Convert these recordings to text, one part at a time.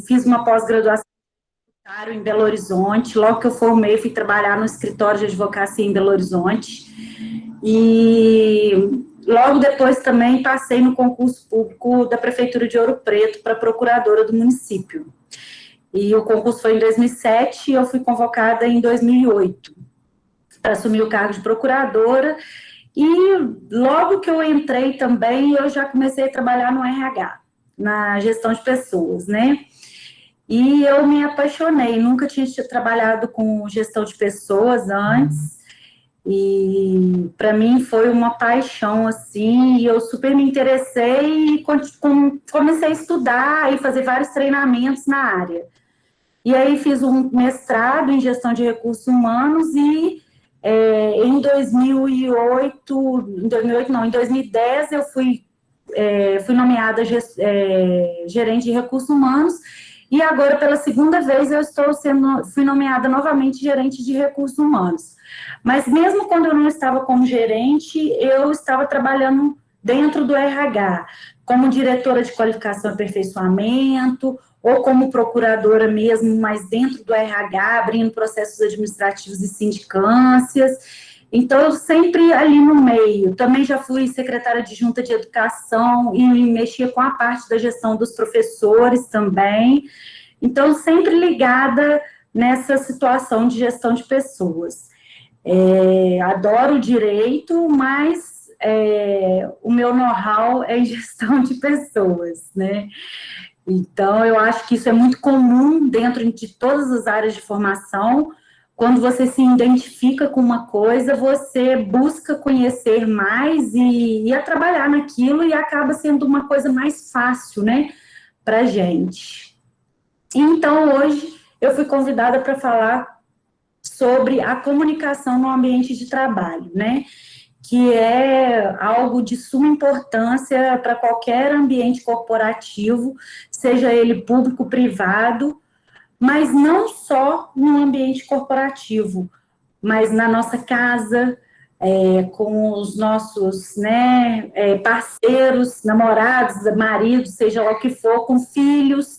Fiz uma pós-graduação em Belo Horizonte. Logo que eu formei, fui trabalhar no escritório de advocacia em Belo Horizonte. E logo depois também passei no concurso público da Prefeitura de Ouro Preto para procuradora do município. E o concurso foi em 2007 e eu fui convocada em 2008 para assumir o cargo de procuradora. E logo que eu entrei também, eu já comecei a trabalhar no RH, na gestão de pessoas, né? E eu me apaixonei, nunca tinha trabalhado com gestão de pessoas antes, e para mim foi uma paixão, assim, e eu super me interessei e comecei a estudar e fazer vários treinamentos na área. E aí fiz um mestrado em gestão de recursos humanos e em 2008 não, em 2010 eu fui nomeada gerente de recursos humanos e agora pela segunda vez fui nomeada novamente gerente de recursos humanos. Mas mesmo quando eu não estava como gerente, eu estava trabalhando dentro do RH, como diretora de qualificação e aperfeiçoamento, ou como procuradora mesmo, mas dentro do RH, abrindo processos administrativos e sindicâncias. Então, eu sempre ali no meio. Também já fui secretária adjunta de educação e mexia com a parte da gestão dos professores também. Então, sempre ligada nessa situação de gestão de pessoas. Adoro o direito, mas o meu know-how é em gestão de pessoas, né? Então, eu acho que isso é muito comum dentro de todas as áreas de formação. Quando você se identifica com uma coisa, você busca conhecer mais e a trabalhar naquilo e acaba sendo uma coisa mais fácil, né, para a gente. Então, hoje, eu fui convidada para falar sobre a comunicação no ambiente de trabalho, né? Que é algo de suma importância para qualquer ambiente corporativo, seja ele público, privado, mas não só no ambiente corporativo, mas na nossa casa, com os nossos, né, parceiros, namorados, maridos, seja lá o que for, com filhos,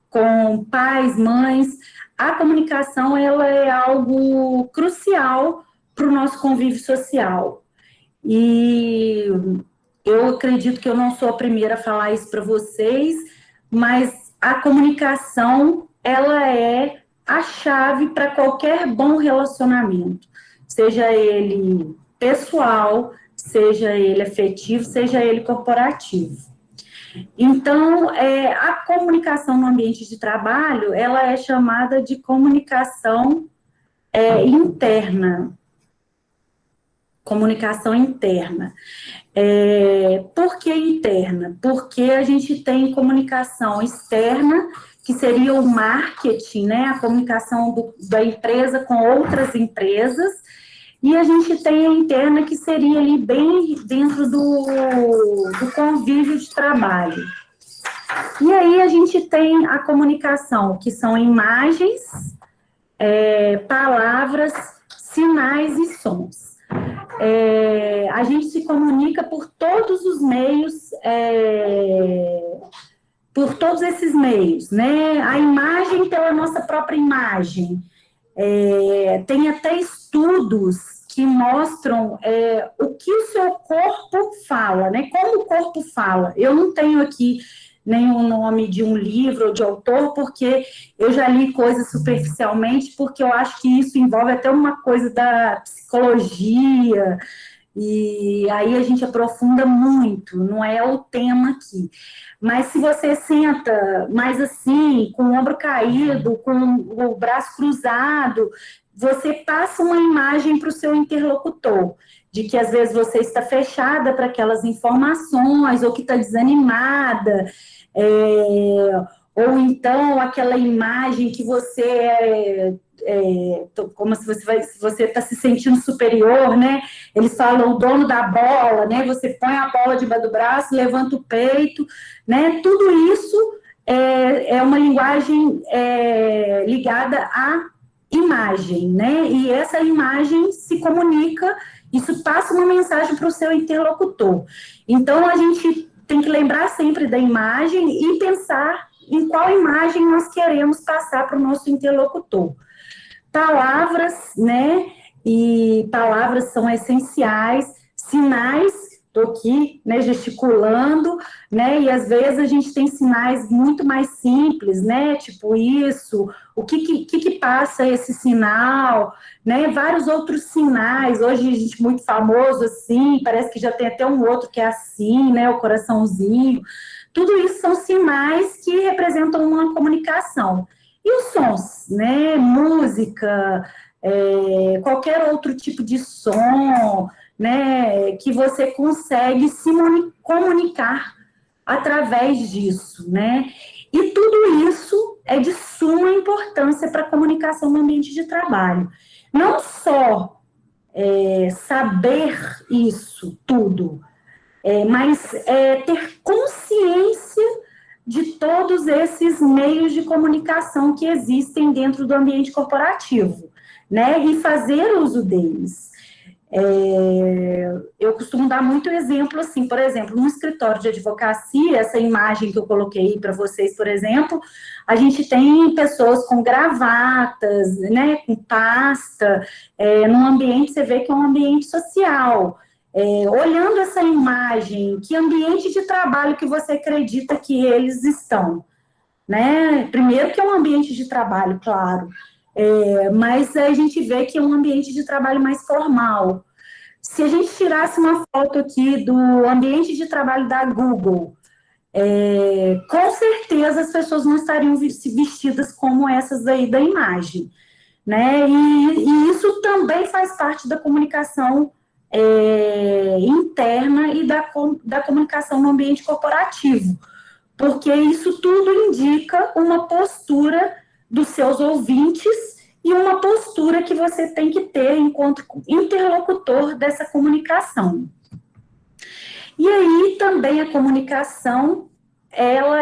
com pais, mães. A comunicação, ela é algo crucial para o nosso convívio social. E eu acredito que eu não sou a primeira a falar isso para vocês, mas a comunicação, ela é a chave para qualquer bom relacionamento, seja ele pessoal, seja ele afetivo, seja ele corporativo. Então, a comunicação no ambiente de trabalho, ela é chamada de comunicação interna. Comunicação interna. Por que interna? Porque a gente tem comunicação externa, que seria o marketing, né? A comunicação da empresa com outras empresas, e a gente tem a interna, que seria ali bem dentro do convívio de trabalho. E aí a gente tem a comunicação, que são imagens, palavras, sinais e sons. A gente se comunica por todos os meios, por todos esses meios, né? A imagem pela nossa própria imagem. Tem até estudos que mostram o que o seu corpo fala, né? Como o corpo fala. Eu não tenho aqui nenhum nome de um livro ou de autor, porque eu já li coisas superficialmente, porque eu acho que isso envolve até uma coisa da psicologia, e aí a gente aprofunda muito, não é o tema aqui. Mas se você senta mais assim, com o ombro caído, com o braço cruzado, você passa uma imagem para o seu interlocutor, de que às vezes você está fechada para aquelas informações, ou que está desanimada, ou então aquela imagem que você como se você está se sentindo superior, né? Eles falam o dono da bola, né? Você põe a bola debaixo do braço, levanta o peito, né? Tudo isso é uma linguagem ligada à imagem, né? E essa imagem se comunica, isso passa uma mensagem para o seu interlocutor. Então, a gente tem que lembrar sempre da imagem e pensar qual imagem nós queremos passar para o nosso interlocutor. Palavras, né? E palavras são essenciais, sinais, estou aqui, né, gesticulando, né, e às vezes a gente tem sinais muito mais simples, né, tipo isso, o que passa esse sinal, né, vários outros sinais, hoje a gente muito famoso assim, parece que já tem até um outro que é assim, né, o coraçãozinho, tudo isso são sinais que representam uma comunicação. E os sons, né, música, qualquer outro tipo de som, né, que você consegue se comunicar através disso, né? E tudo isso é de suma importância para a comunicação no ambiente de trabalho. Não só saber isso tudo, mas ter consciência de todos esses meios de comunicação que existem dentro do ambiente corporativo, né? E fazer uso deles. Eu costumo dar muito exemplo, assim, por exemplo, no escritório de advocacia, essa imagem que eu coloquei para vocês, por exemplo, a gente tem pessoas com gravatas, né, com pasta, num ambiente, você vê que é um ambiente social. Olhando essa imagem, que ambiente de trabalho que você acredita que eles estão? Né? Primeiro que é um ambiente de trabalho, claro, mas a gente vê que é um ambiente de trabalho mais formal. Se a gente tirasse uma foto aqui do ambiente de trabalho da Google, com certeza as pessoas não estariam vestidas como essas aí da imagem, né? E isso também faz parte da comunicação interna e da comunicação no ambiente corporativo, porque isso tudo indica uma postura dos seus ouvintes e uma postura que você tem que ter enquanto interlocutor dessa comunicação. E aí também a comunicação, ela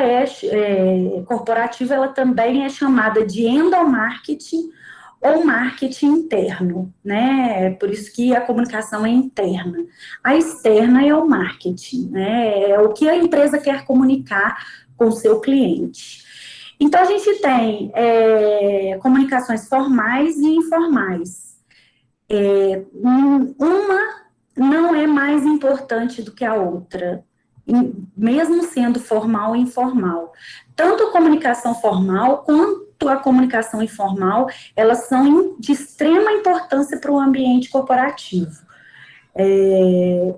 corporativa, ela também é chamada de endomarketing ou marketing interno, né? Por isso que a comunicação é interna. A externa é o marketing, né? É o que a empresa quer comunicar com o seu cliente. Então, a gente tem comunicações formais e informais. Uma não é mais importante do que a outra, mesmo sendo formal e informal. Tanto a comunicação formal quanto a comunicação informal, elas são de extrema importância para o ambiente corporativo.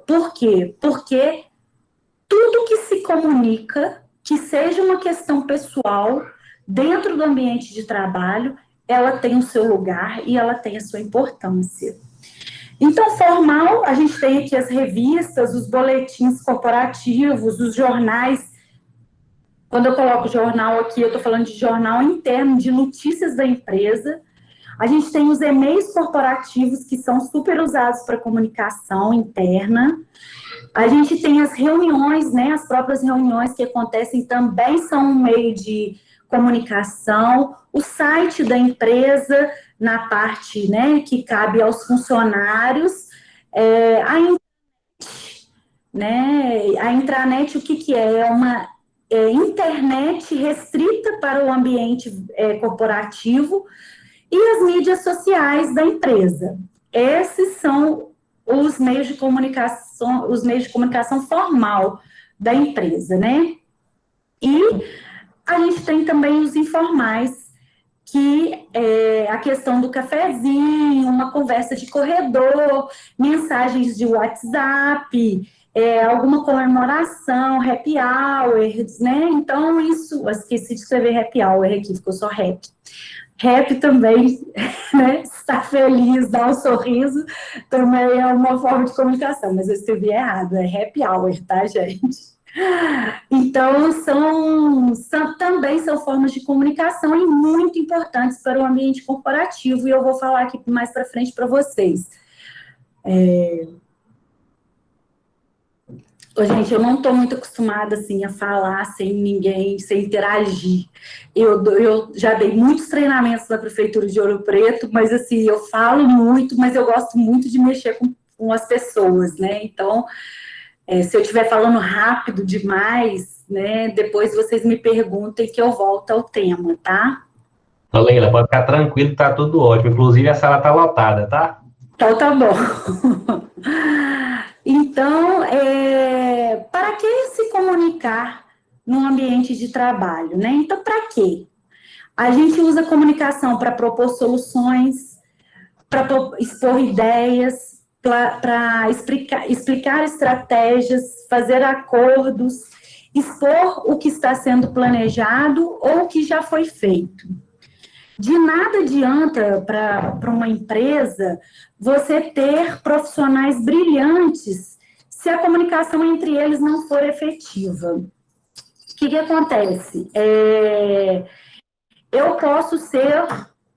Por quê? Porque tudo que se comunica, que seja uma questão pessoal, dentro do ambiente de trabalho, ela tem o seu lugar e ela tem a sua importância. Então, formal, a gente tem aqui as revistas, os boletins corporativos, os jornais. Quando eu coloco jornal aqui, eu estou falando de jornal interno, de notícias da empresa. A gente tem os e-mails corporativos, que são super usados para comunicação interna. A gente tem as reuniões, né, as próprias reuniões que acontecem também são um meio de comunicação. O site da empresa, na parte, né, que cabe aos funcionários. A intranet, né, a intranet, o que é? É uma internet restrita para o ambiente corporativo e as mídias sociais da empresa. Esses são os meios de comunicação formal da empresa, né? E a gente tem também os informais, que a questão do cafezinho, uma conversa de corredor, mensagens de WhatsApp, alguma comemoração, happy hours, né? Então, isso, eu esqueci de escrever happy hour aqui, ficou só happy. Happy também, né? Estar feliz, dar um sorriso, também é uma forma de comunicação, mas eu escrevi errado, é happy hour, tá, gente? Então, também são formas de comunicação e muito importantes para o ambiente corporativo, e eu vou falar aqui mais para frente para vocês. Gente, eu não estou muito acostumada, assim, a falar sem ninguém, sem interagir. Eu já dei muitos treinamentos na Prefeitura de Ouro Preto, mas, assim, eu falo muito, mas eu gosto muito de mexer com as pessoas, né? Então, se eu estiver falando rápido demais, né? Depois vocês me perguntem que eu volto ao tema, tá? Ô, Leila, pode ficar tranquilo, tá tudo ótimo. Inclusive, a sala tá lotada, tá? Então, tá bom. Então, para que se comunicar no ambiente de trabalho, né? Então, para quê? A gente usa a comunicação para propor soluções, para expor ideias, para explicar estratégias, fazer acordos, expor o que está sendo planejado ou o que já foi feito. De nada adianta para uma empresa você ter profissionais brilhantes se a comunicação entre eles não for efetiva. O que acontece? Eu posso ser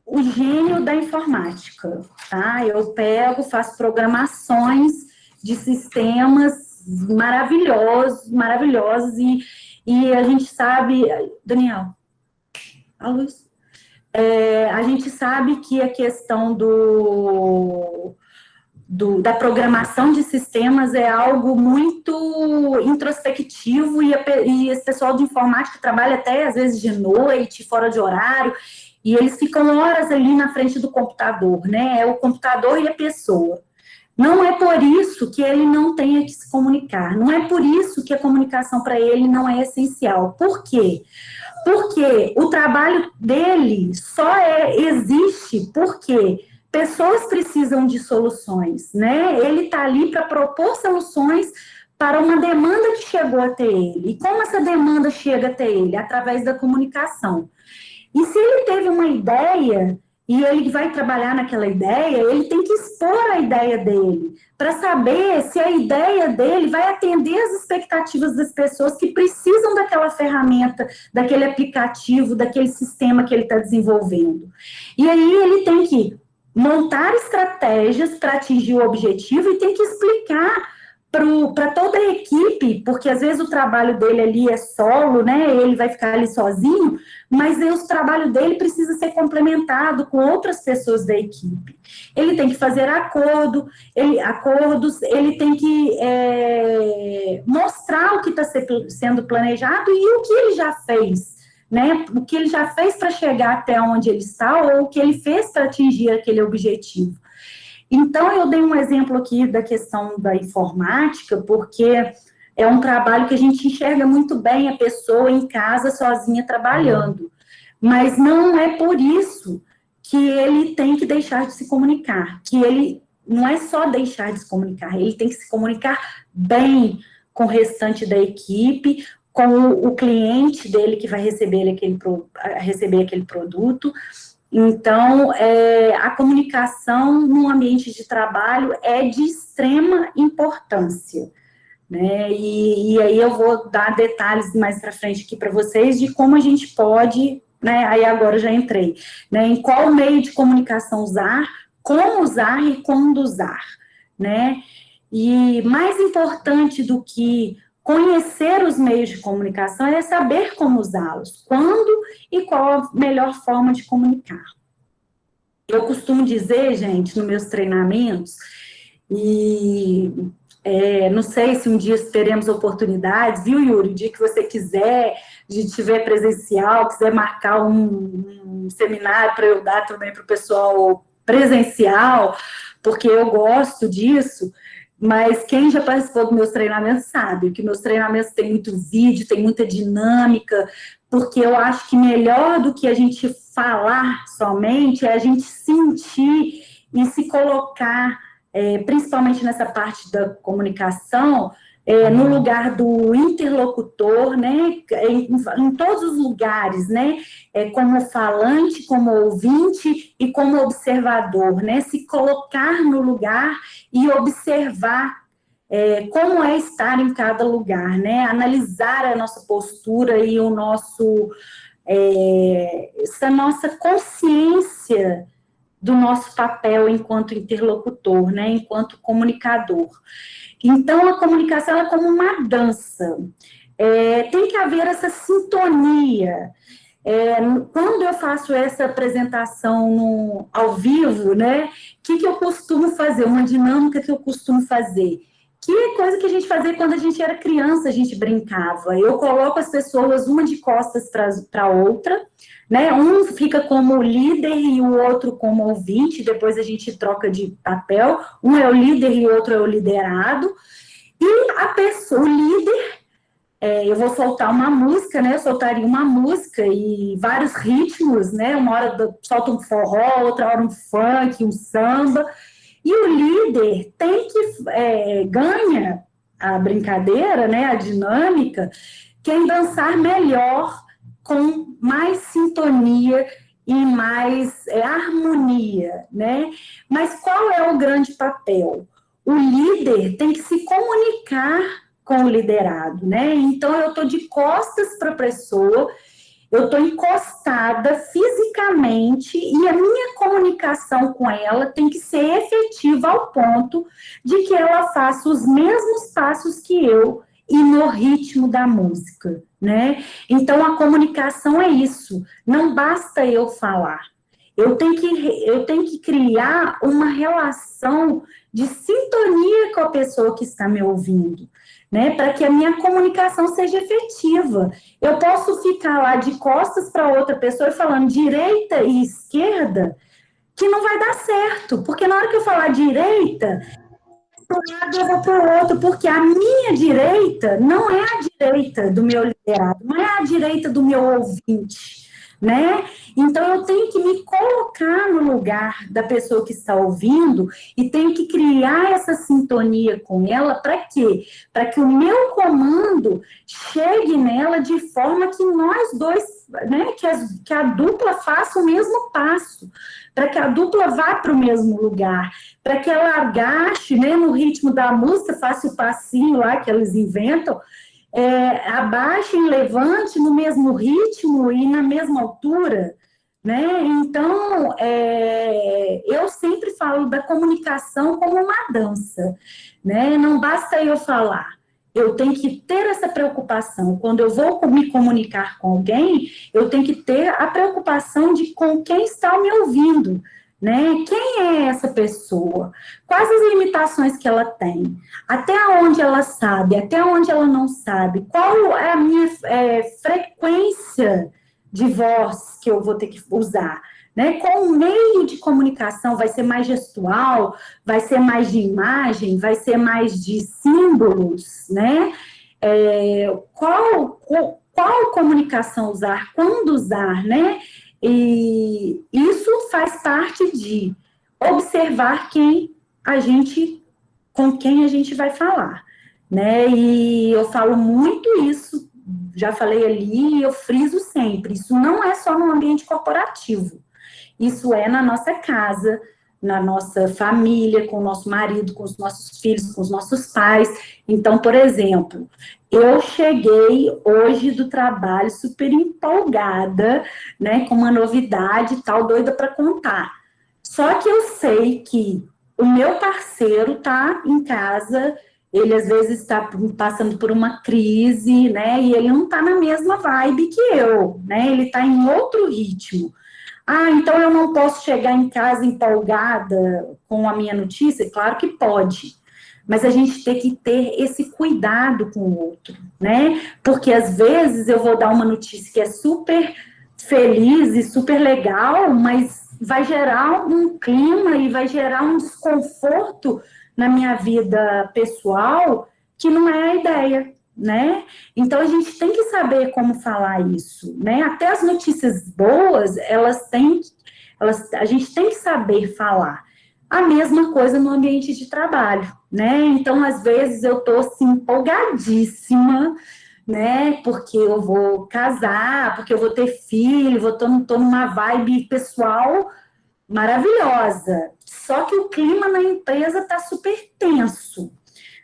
o gênio da informática, tá? Eu pego, faço programações de sistemas maravilhosos, e a gente sabe... Daniel, a luz. A gente sabe que a questão da programação de sistemas é algo muito introspectivo, e esse pessoal de informática trabalha até, às vezes, de noite, fora de horário, e eles ficam horas ali na frente do computador, né? É o computador e a pessoa. Não é por isso que ele não tenha que se comunicar, não é por isso que a comunicação para ele não é essencial. Por quê? Porque o trabalho dele só existe porque pessoas precisam de soluções, né? Ele está ali para propor soluções para uma demanda que chegou até ele. E como essa demanda chega até ele? Através da comunicação. E se ele teve uma ideia e ele vai trabalhar naquela ideia, ele tem que expor a ideia dele, para saber se a ideia dele vai atender as expectativas das pessoas que precisam daquela ferramenta, daquele aplicativo, daquele sistema que ele está desenvolvendo. E aí ele tem que montar estratégias para atingir o objetivo e tem que explicar para toda a equipe, porque às vezes o trabalho dele ali é solo, né? Ele vai ficar ali sozinho, mas o trabalho dele precisa ser complementado com outras pessoas da equipe. Ele tem que fazer acordos, ele tem que mostrar o que está sendo planejado e o que ele já fez, né? O que ele já fez para chegar até onde ele está ou o que ele fez para atingir aquele objetivo. Então, eu dei um exemplo aqui da questão da informática, porque é um trabalho que a gente enxerga muito bem a pessoa em casa, sozinha, trabalhando. Mas não é por isso que ele tem que deixar de se comunicar, que ele não é só deixar de se comunicar, ele tem que se comunicar bem com o restante da equipe, com o cliente dele que vai receber aquele produto. Então, a comunicação no ambiente de trabalho é de extrema importância, né? E aí eu vou dar detalhes mais para frente aqui para vocês de como a gente pode, né? Aí agora eu já entrei, né? Em qual meio de comunicação usar, como usar e quando usar, né? E mais importante do que conhecer os meios de comunicação é saber como usá-los, quando e qual a melhor forma de comunicar. Eu costumo dizer, gente, nos meus treinamentos, e não sei se um dia teremos oportunidades, viu, Yuri? O dia que você quiser, de tiver presencial, quiser marcar um seminário para eu dar também para o pessoal presencial, porque eu gosto disso. Mas quem já participou dos meus treinamentos sabe que meus treinamentos têm muito vídeo, tem muita dinâmica, porque eu acho que melhor do que a gente falar somente é a gente sentir e se colocar, principalmente nessa parte da comunicação, no lugar do interlocutor, né, em todos os lugares, né, como falante, como ouvinte e como observador, né, se colocar no lugar e observar como é estar em cada lugar, né, analisar a nossa postura e essa nossa consciência do nosso papel enquanto interlocutor, né, enquanto comunicador. Então, a comunicação é como uma dança. Tem que haver essa sintonia. Quando eu faço essa apresentação ao vivo, né, o que eu costumo fazer? Uma dinâmica que eu costumo fazer. Que é coisa que a gente fazia quando a gente era criança, a gente brincava. Eu coloco as pessoas uma de costas para a outra, né? Um fica como líder e o outro como ouvinte, depois a gente troca de papel, um é o líder e o outro é o liderado. E a pessoa, o líder, eu vou soltar uma música, né? Eu soltaria uma música e vários ritmos, né? Uma hora solta um forró, outra hora um funk, um samba. E o líder tem que ganha a brincadeira, né? A dinâmica, quem dançar melhor, com mais sintonia e mais harmonia, né? Mas qual é o grande papel? O líder tem que se comunicar com o liderado, né? Então, eu estou de costas para a pessoa, eu estou encostada fisicamente e a minha comunicação com ela tem que ser efetiva ao ponto de que ela faça os mesmos passos que eu e no ritmo da música, né? Então, a comunicação é isso, não basta eu falar. Eu tenho que criar uma relação de sintonia com a pessoa que está me ouvindo, né? Para que a minha comunicação seja efetiva. Eu posso ficar lá de costas para outra pessoa e falando direita e esquerda, que não vai dar certo, porque na hora que eu falar direita, para um lado eu vou para o outro, porque a minha direita não é a direita do meu liderado, não é a direita do meu ouvinte, né? Então eu tenho que me colocar no lugar da pessoa que está ouvindo e tenho que criar essa sintonia com ela, para quê? Para que o meu comando chegue nela de forma que nós dois, né, que a dupla faça o mesmo passo, para que a dupla vá para o mesmo lugar, para que ela agache, né, no ritmo da música, faça o passinho lá que eles inventam, abaixe e levante no mesmo ritmo e na mesma altura, né? Então, eu sempre falo da comunicação como uma dança, né? Não basta eu falar, eu tenho que ter essa preocupação. Quando eu vou me comunicar com alguém, eu tenho que ter a preocupação de com quem está me ouvindo, né? Quem é essa pessoa? Quais as limitações que ela tem? Até onde ela sabe? Até onde ela não sabe? Qual é a minha frequência de voz que eu vou ter que usar? Né? Qual o meio de comunicação? Vai ser mais gestual? Vai ser mais de imagem? Vai ser mais de símbolos? Né? Qual comunicação usar? Quando usar? Né? E isso faz parte de observar com quem a gente vai falar, né? E eu falo muito isso, já falei ali, e eu friso sempre, isso não é só no ambiente corporativo, isso é na nossa casa, na nossa família, com o nosso marido, com os nossos filhos, com os nossos pais. Então, por exemplo, eu cheguei hoje do trabalho super empolgada, né, com uma novidade e tal, doida para contar. Só que eu sei que o meu parceiro está em casa, ele às vezes está passando por uma crise, né, e ele não está na mesma vibe que eu, né, ele está em outro ritmo. Ah, então eu não posso chegar em casa empolgada com a minha notícia? Claro que pode, mas a gente tem que ter esse cuidado com o outro, né? Porque às vezes eu vou dar uma notícia que é super feliz e super legal, mas vai gerar um clima e vai gerar um desconforto na minha vida pessoal que não é a ideia, né? Então a gente tem que saber como falar isso, né? Até as notícias boas, a gente tem que saber falar. A mesma coisa no ambiente de trabalho, né? Então, às vezes, eu tô assim, empolgadíssima, né? Porque eu vou casar, porque eu vou ter filho, tô numa vibe pessoal maravilhosa. Só que o clima na empresa tá super tenso,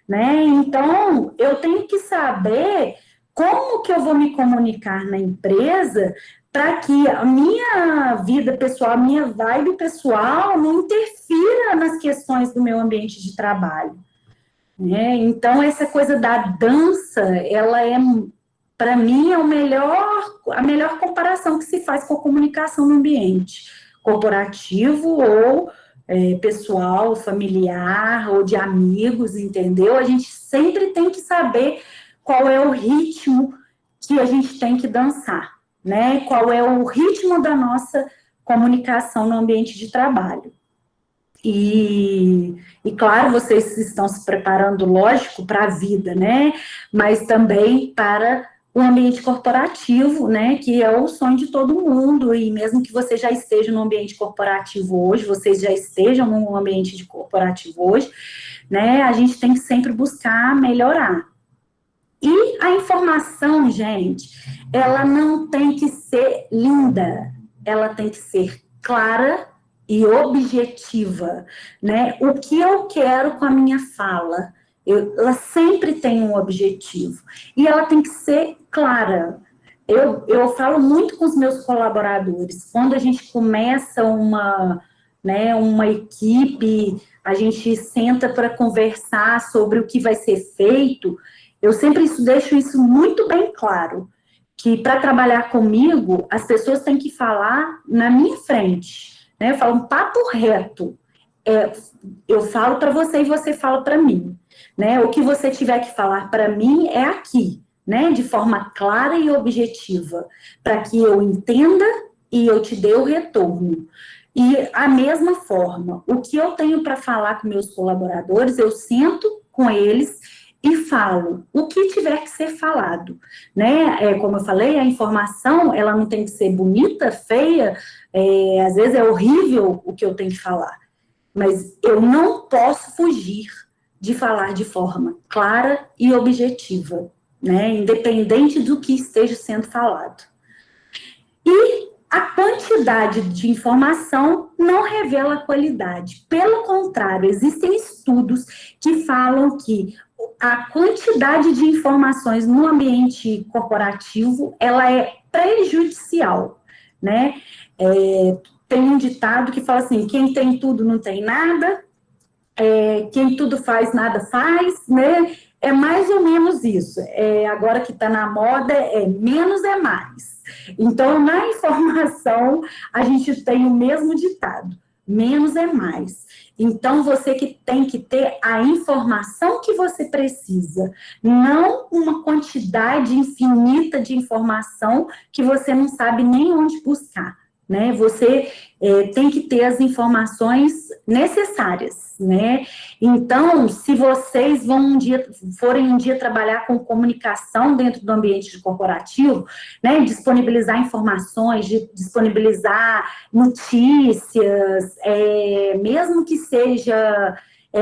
né? Então, eu tenho que saber como que eu vou me comunicar na empresa para que a minha vida pessoal, a minha vibe pessoal não interfira nas questões do meu ambiente de trabalho, né? Então, essa coisa da dança, ela é, para mim, a melhor comparação que se faz com a comunicação no ambiente corporativo ou pessoal, familiar ou de amigos, entendeu? A gente sempre tem que saber qual é o ritmo que a gente tem que dançar, né? Qual é o ritmo da nossa comunicação no ambiente de trabalho. E claro, vocês estão se preparando, lógico, para a vida, né? Mas também para o ambiente corporativo, né? Que é o sonho de todo mundo. E mesmo que você já esteja no ambiente corporativo hoje, vocês já estejam no ambiente de corporativo hoje, né? A gente tem que sempre buscar melhorar. E a informação, gente, ela não tem que ser linda, ela tem que ser clara e objetiva, né? O que eu quero com a minha fala, ela sempre tem um objetivo e ela tem que ser clara. Eu falo muito com os meus colaboradores, quando a gente começa uma equipe, a gente senta para conversar sobre o que vai ser feito, eu sempre deixo isso muito bem claro, que para trabalhar comigo, as pessoas têm que falar na minha frente, né? Eu falo um papo reto. Eu falo para você e você fala para mim, né? O que você tiver que falar para mim é aqui, né? De forma clara e objetiva, para que eu entenda e eu te dê o retorno. E a mesma forma, o que eu tenho para falar com meus colaboradores, eu sento com eles e falo o que tiver que ser falado, né? Como eu falei, a informação, ela não tem que ser bonita, feia, às vezes é horrível o que eu tenho que falar, mas eu não posso fugir de falar de forma clara e objetiva, né? Independente do que esteja sendo falado. E a quantidade de informação não revela a qualidade. Pelo contrário, existem estudos que falam que a quantidade de informações no ambiente corporativo, ela é prejudicial, né? Tem um ditado que fala assim, quem tem tudo não tem nada, quem tudo faz, nada faz, né? É mais ou menos isso. Agora que está na moda, menos é mais. Então, na informação, a gente tem o mesmo ditado, menos é mais. Então, você que tem que ter a informação que você precisa, não uma quantidade infinita de informação que você não sabe nem onde buscar, né? Você tem que ter as informações necessárias, né? Então, se vocês forem um dia trabalhar com comunicação dentro do ambiente corporativo, né, disponibilizar informações, disponibilizar notícias, mesmo que seja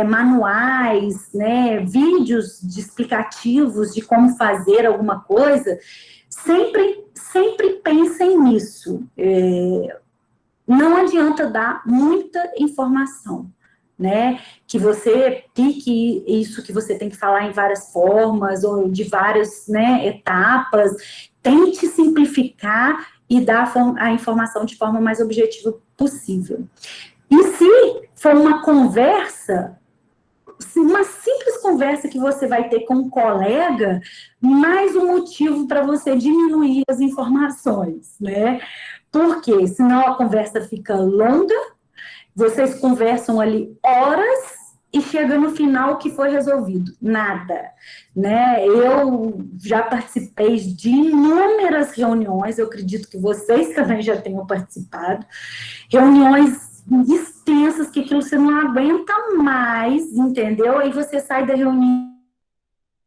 manuais, né, vídeos explicativos de como fazer alguma coisa, sempre pensem nisso. Não adianta dar muita informação, né? Que você pique isso que você tem que falar em várias formas ou de várias, né, etapas. Tente simplificar e dar a informação de forma mais objetiva possível. E se for uma conversa, uma simples conversa que você vai ter com um colega, mais um motivo para você diminuir as informações, né? Porque senão a conversa fica longa, vocês conversam ali horas e chega no final o que foi resolvido? Nada, né? Eu já participei de inúmeras reuniões, eu acredito que vocês também já tenham participado, reuniões extensas que aquilo você não aguenta mais, entendeu? Aí você sai da reunião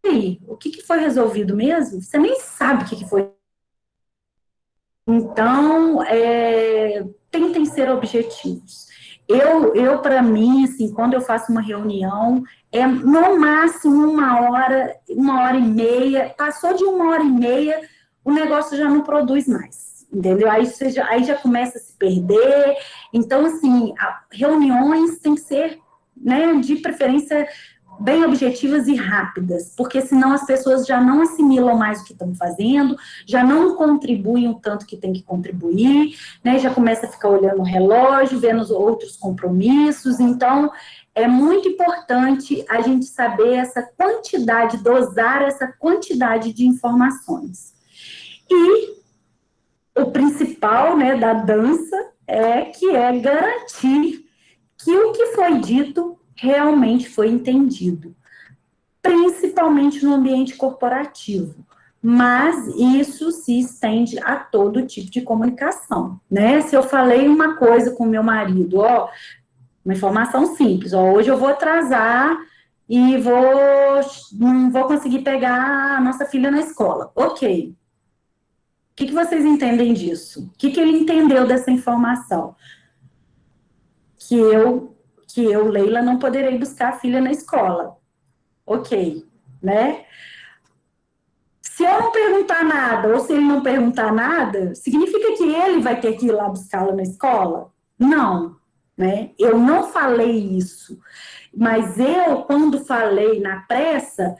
e aí, o que foi resolvido mesmo? Você nem sabe o que foi. Então, tentem ser objetivos. Eu para mim, assim, quando eu faço uma reunião, no máximo 1h30, passou de 1h30, o negócio já não produz mais, entendeu? Aí já começa a se perder. Então, assim, reuniões têm que ser, né, de preferência bem objetivas e rápidas, porque senão as pessoas já não assimilam mais o que estão fazendo, já não contribuem o tanto que tem que contribuir, né, já começa a ficar olhando o relógio, vendo os outros compromissos. Então, é muito importante a gente saber essa quantidade, dosar essa quantidade de informações. E o principal, né, da dança que é garantir que o que foi dito realmente foi entendido, principalmente no ambiente corporativo. Mas isso se estende a todo tipo de comunicação, né? Se eu falei uma coisa com meu marido, ó, uma informação simples, ó, hoje eu vou atrasar e não vou conseguir pegar a nossa filha na escola. Ok. O que vocês entendem disso? O que ele entendeu dessa informação? Que eu, Leila, não poderei buscar a filha na escola. Ok, né? Se eu não perguntar nada, ou se ele não perguntar nada, significa que ele vai ter que ir lá buscá-la na escola? Não, né? Eu não falei isso. Mas eu, quando falei na pressa,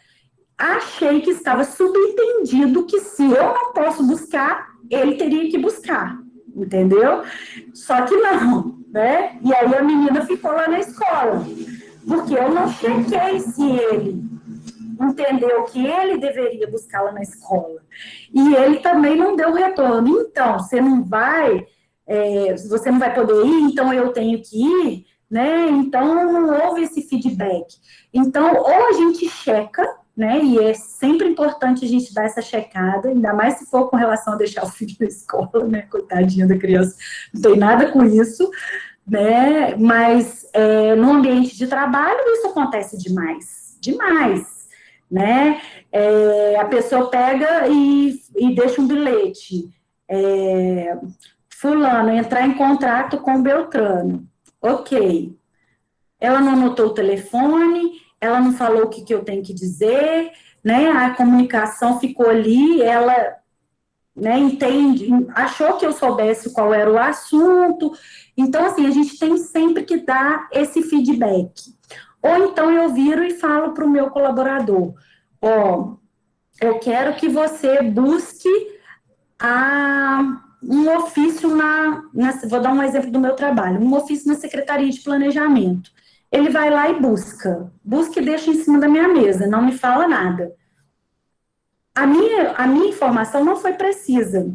achei que estava subentendido que se eu não posso buscar, ele teria que buscar, entendeu? Só que não, né? E aí a menina ficou lá na escola, porque eu não chequei se ele entendeu que ele deveria buscá-la na escola. E ele também não deu retorno. Então, você não vai poder ir, então eu tenho que ir, né? Então, não houve esse feedback. Então, ou a gente checa, né? E é sempre importante a gente dar essa checada, ainda mais se for com relação a deixar o filho na escola, né? Coitadinha da criança, não tem nada com isso, né? Mas no ambiente de trabalho isso acontece demais, né? A pessoa pega e deixa um bilhete. Fulano, entrar em contato com Beltrano. Ok. Ela não anotou o telefone, ela não falou o que eu tenho que dizer, né? A comunicação ficou ali, ela, né, achou que eu soubesse qual era o assunto. Então, assim, a gente tem sempre que dar esse feedback. Ou então eu viro e falo para o meu colaborador, ó, eu quero que você busque um ofício vou dar um exemplo do meu trabalho, um ofício na Secretaria de Planejamento. Ele vai lá e busca e deixa em cima da minha mesa, não me fala nada. A minha informação não foi precisa,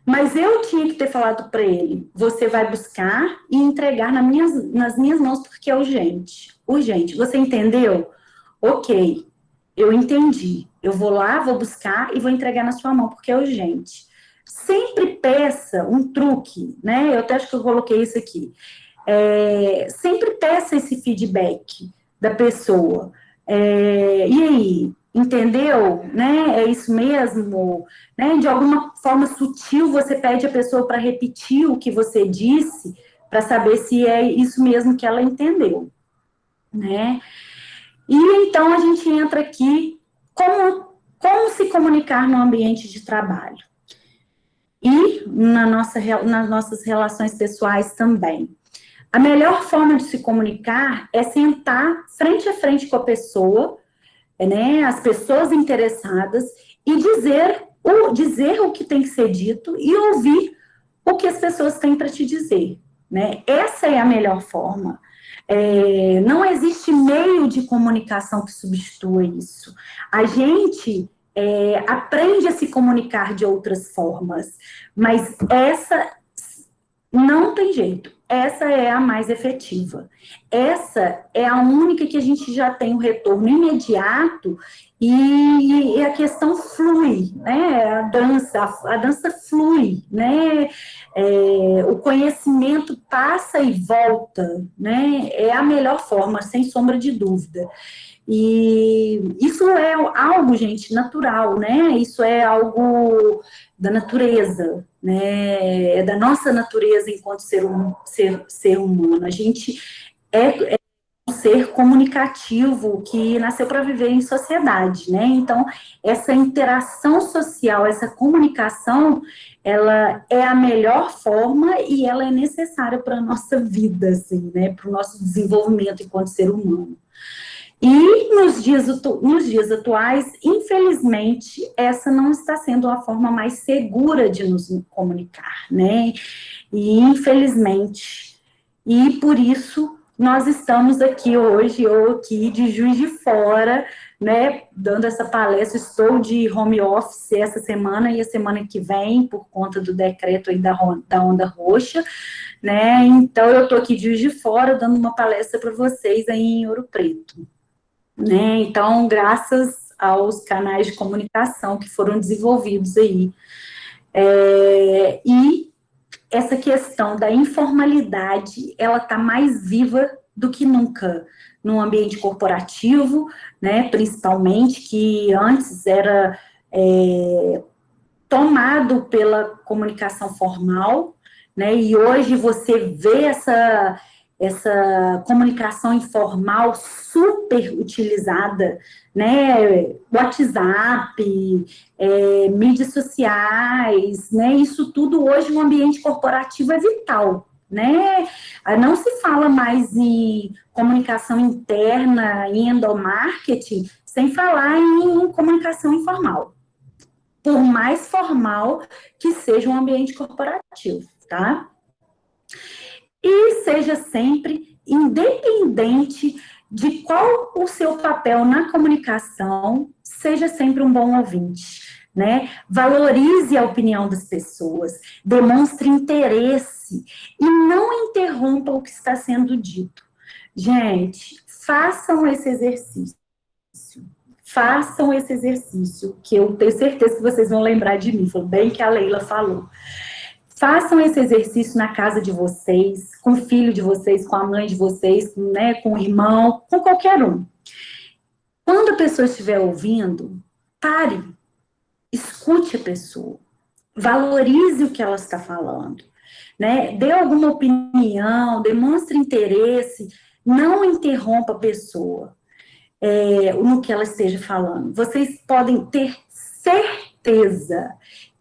mas eu tinha que ter falado para ele, você vai buscar e entregar nas minhas mãos, porque é urgente. Urgente. Você entendeu? Ok, eu entendi. Eu vou lá, vou buscar e vou entregar na sua mão, porque é urgente. Sempre peça um truque, né? Eu até acho que eu coloquei isso aqui. Sempre peça esse feedback da pessoa. E aí, entendeu? Né? É isso mesmo? Né? De alguma forma sutil, você pede a pessoa para repetir o que você disse, para saber se é isso mesmo que ela entendeu, né? E então a gente entra aqui, como se comunicar no ambiente de trabalho. E nas nossas relações pessoais também. A melhor forma de se comunicar é sentar frente a frente com a pessoa, né, as pessoas interessadas, e dizer o que tem que ser dito e ouvir o que as pessoas têm para te dizer, né? Essa é a melhor forma. Não existe meio de comunicação que substitua isso. A gente aprende a se comunicar de outras formas, mas essa não tem jeito. Essa é a mais efetiva. Essa é a única que a gente já tem o retorno imediato e a questão flui, né? A dança flui, né? O conhecimento passa e volta, né? É a melhor forma, sem sombra de dúvida. E isso é algo, gente, natural, né? Isso é algo da natureza, né? É da nossa natureza enquanto ser humano. A gente é um ser comunicativo que nasceu para viver em sociedade, né? Então, essa interação social, essa comunicação, ela é a melhor forma e ela é necessária para a nossa vida, assim, né? Para o nosso desenvolvimento enquanto ser humano. E nos dias atuais, infelizmente, essa não está sendo a forma mais segura de nos comunicar, né? E infelizmente, e por isso nós estamos aqui hoje, eu aqui de Juiz de Fora, né, dando essa palestra. Estou de home office essa semana e a semana que vem, por conta do decreto aí da onda roxa, né, então eu estou aqui de Juiz de Fora dando uma palestra para vocês aí em Ouro Preto, né, então graças aos canais de comunicação que foram desenvolvidos aí, e essa questão da informalidade, ela está mais viva do que nunca no ambiente corporativo, né, principalmente, que antes era tomado pela comunicação formal, né, e hoje você vê essa comunicação informal super utilizada, né, WhatsApp, mídias sociais, né, isso tudo hoje no ambiente corporativo é vital, né, não se fala mais em comunicação interna, em endomarketing, sem falar em comunicação informal, por mais formal que seja um ambiente corporativo, tá? E seja sempre independente de qual o seu papel na comunicação, seja sempre um bom ouvinte, né? Valorize a opinião das pessoas, demonstre interesse e não interrompa o que está sendo dito. Gente, façam esse exercício. Façam esse exercício, que eu tenho certeza que vocês vão lembrar de mim, foi bem que a Leila falou. Façam esse exercício na casa de vocês, com o filho de vocês, com a mãe de vocês, né, com o irmão, com qualquer um. Quando a pessoa estiver ouvindo, pare, escute a pessoa, valorize o que ela está falando, né? Dê alguma opinião, demonstre interesse, não interrompa a pessoa no que ela esteja falando. Vocês podem ter certeza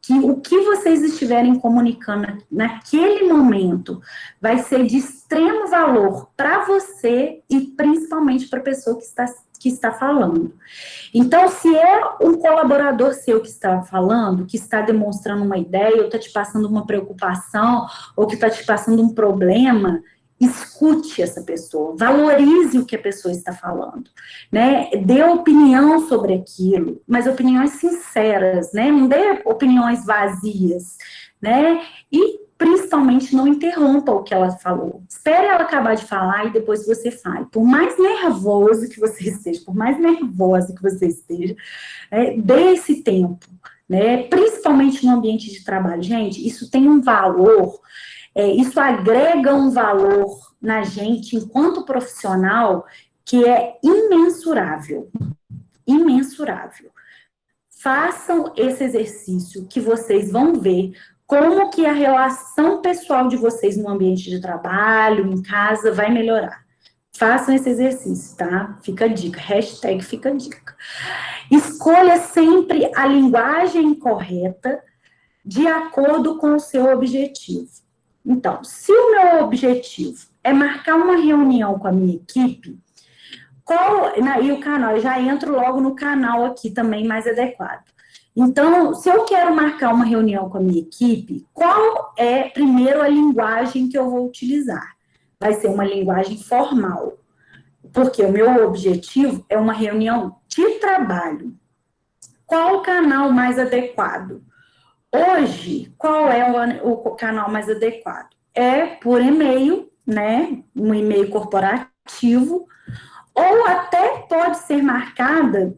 que o que vocês estiverem comunicando naquele momento vai ser de extremo valor para você e principalmente para a pessoa que está falando. Então, se é um colaborador seu que está falando, que está demonstrando uma ideia, ou está te passando uma preocupação, ou que está te passando um problema, escute essa pessoa, valorize o que a pessoa está falando, né? Dê opinião sobre aquilo, mas opiniões sinceras, né? Não dê opiniões vazias, né? E principalmente não interrompa o que ela falou. Espere ela acabar de falar e depois você fale. Por mais nervoso que você esteja, por mais nervosa que você esteja, dê esse tempo, né? Principalmente no ambiente de trabalho. Gente, isso tem um valor. Isso agrega um valor na gente, enquanto profissional, que é imensurável. Imensurável. Façam esse exercício que vocês vão ver como que a relação pessoal de vocês no ambiente de trabalho, em casa, vai melhorar. Façam esse exercício, tá? Fica a dica, hashtag fica a dica. Escolha sempre a linguagem correta de acordo com o seu objetivo. Então, se o meu objetivo é marcar uma reunião com a minha equipe, e o canal, eu já entro logo no canal aqui também mais adequado. Então, se eu quero marcar uma reunião com a minha equipe, qual é, primeiro, a linguagem que eu vou utilizar? Vai ser uma linguagem formal, porque o meu objetivo é uma reunião de trabalho. Qual o canal mais adequado? Hoje, qual é o canal mais adequado? É por e-mail, né? Um e-mail corporativo, ou até pode ser marcada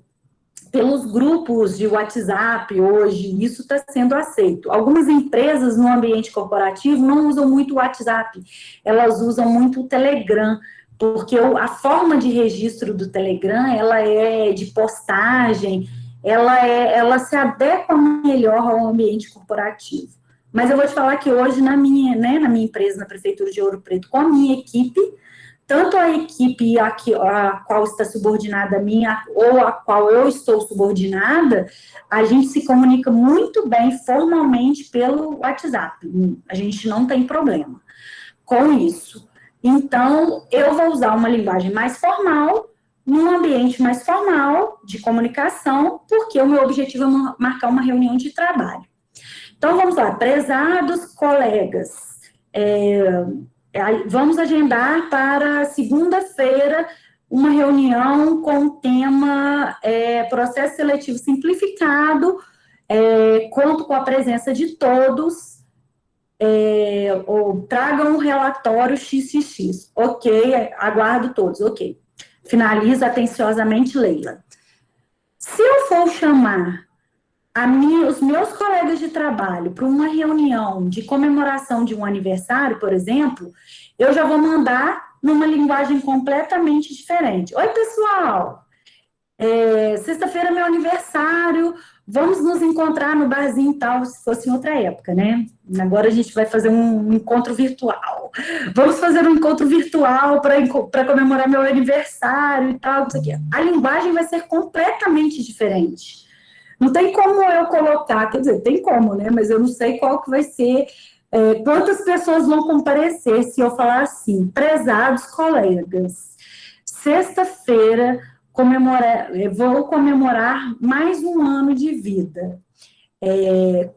pelos grupos de WhatsApp hoje, isso está sendo aceito. Algumas empresas no ambiente corporativo não usam muito o WhatsApp, elas usam muito o Telegram, porque a forma de registro do Telegram, ela é de postagem, ela se adequa melhor ao ambiente corporativo. Mas eu vou te falar que hoje na minha empresa, na Prefeitura de Ouro Preto, com a minha equipe, tanto a equipe a qual está subordinada a mim, ou a qual eu estou subordinada, a gente se comunica muito bem formalmente pelo WhatsApp. A gente não tem problema com isso. Então, eu vou usar uma linguagem mais formal, num ambiente mais formal de comunicação, porque o meu objetivo é marcar uma reunião de trabalho. Então, vamos lá, prezados colegas, vamos agendar para segunda-feira uma reunião com o tema processo seletivo simplificado, conto com a presença de todos, ou tragam um relatório XXX. Ok, aguardo todos, ok. Finaliza atenciosamente, Leila. Se eu for chamar os meus colegas de trabalho para uma reunião de comemoração de um aniversário, por exemplo, eu já vou mandar numa linguagem completamente diferente. Oi, pessoal! Sexta-feira é meu aniversário, vamos nos encontrar no barzinho e tal, se fosse em outra época, né? Agora a gente vai fazer um encontro virtual. Vamos fazer um encontro virtual para comemorar meu aniversário e tal, isso aqui. A linguagem vai ser completamente diferente. Não tem como eu colocar, quer dizer, tem como, né? Mas eu não sei qual que vai ser, quantas pessoas vão comparecer se eu falar assim, prezados colegas, sexta-feira vou comemorar mais um ano de vida.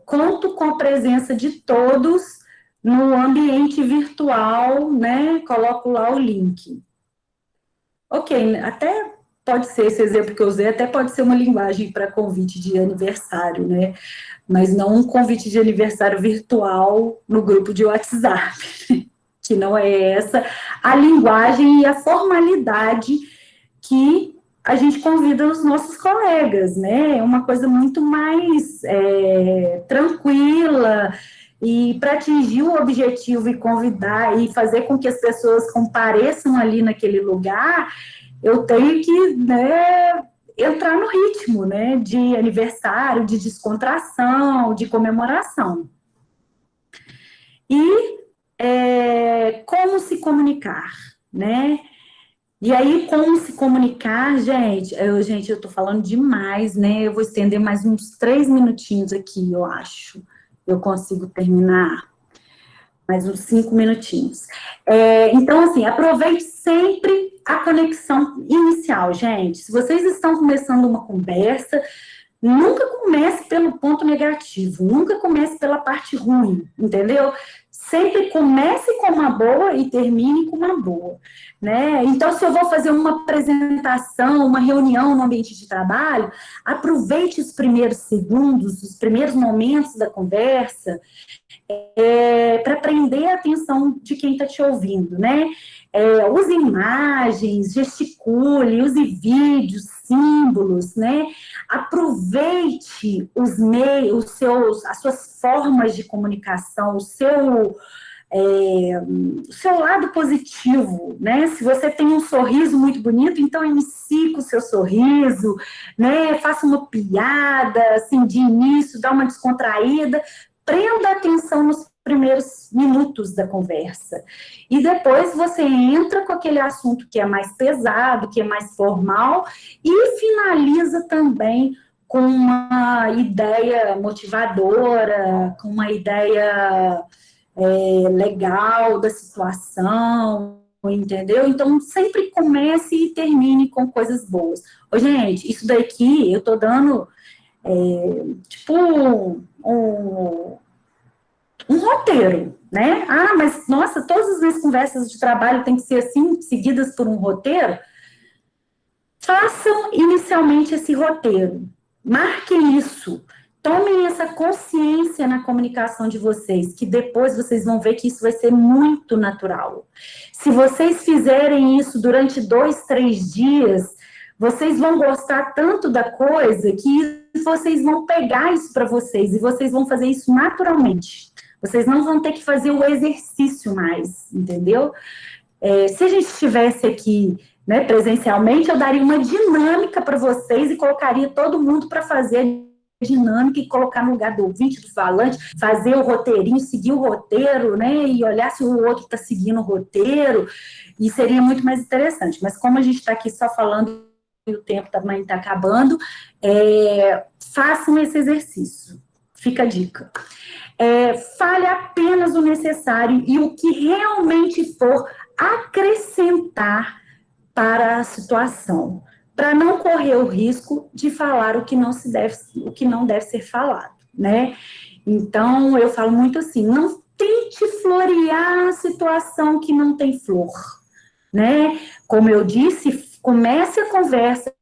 Conto com a presença de todos no ambiente virtual, né? Coloco lá o link. Ok, até pode ser esse exemplo que eu usei, até pode ser uma linguagem para convite de aniversário, né? Mas não um convite de aniversário virtual no grupo de WhatsApp, que não é essa a linguagem e a formalidade que a gente convida os nossos colegas, né? É uma coisa muito mais tranquila, e para atingir o objetivo e convidar e fazer com que as pessoas compareçam ali naquele lugar, eu tenho que, né, entrar no ritmo, né, de aniversário, de descontração, de comemoração. E como se comunicar, né? E aí, como se comunicar, gente, eu tô falando demais, né? Eu vou estender mais uns 3 minutinhos aqui, eu acho. Eu consigo terminar mais uns 5 minutinhos. Então, assim, aproveite sempre a conexão inicial, gente. Se vocês estão começando uma conversa, nunca comece pelo ponto negativo, nunca comece pela parte ruim, entendeu? Sempre comece com uma boa e termine com uma boa, né? Então, se eu vou fazer uma apresentação, uma reunião no ambiente de trabalho, aproveite os primeiros segundos, os primeiros momentos da conversa, para prender a atenção de quem está te ouvindo, né? Use imagens, gesticule, use vídeos, símbolos, né? Aproveite os meios, as suas formas de comunicação, o seu lado positivo, né? Se você tem um sorriso muito bonito, então inicie com o seu sorriso, né? Faça uma piada, assim, de início, dá uma descontraída, prenda a atenção nos primeiros minutos da conversa. E depois você entra com aquele assunto que é mais pesado, que é mais formal, e finaliza também com uma ideia motivadora, com uma ideia legal da situação, entendeu? Então, sempre comece e termine com coisas boas. Ô, gente, isso daqui eu tô dando tipo um roteiro, né? Ah, mas, nossa, todas as minhas conversas de trabalho têm que ser assim, seguidas por um roteiro? Façam inicialmente esse roteiro. Marquem isso. Tomem essa consciência na comunicação de vocês, que depois vocês vão ver que isso vai ser muito natural. Se vocês fizerem isso durante 2, 3 dias, vocês vão gostar tanto da coisa que vocês vão pegar isso para vocês e vocês vão fazer isso naturalmente. Vocês não vão ter que fazer o exercício mais, entendeu? Se a gente estivesse aqui, né, presencialmente, eu daria uma dinâmica para vocês e colocaria todo mundo para fazer dinâmica e colocar no lugar do ouvinte, do falante, fazer o roteirinho, seguir o roteiro, né, e olhar se o outro está seguindo o roteiro, e seria muito mais interessante. Mas como a gente está aqui só falando e o tempo também está acabando, façam esse exercício. Fica a dica. Fale apenas o necessário e o que realmente for acrescentar para a situação, para não correr o risco de falar o que não deve ser falado, né? Então, eu falo muito assim, não tente florear a situação que não tem flor, né? Como eu disse, comece a conversa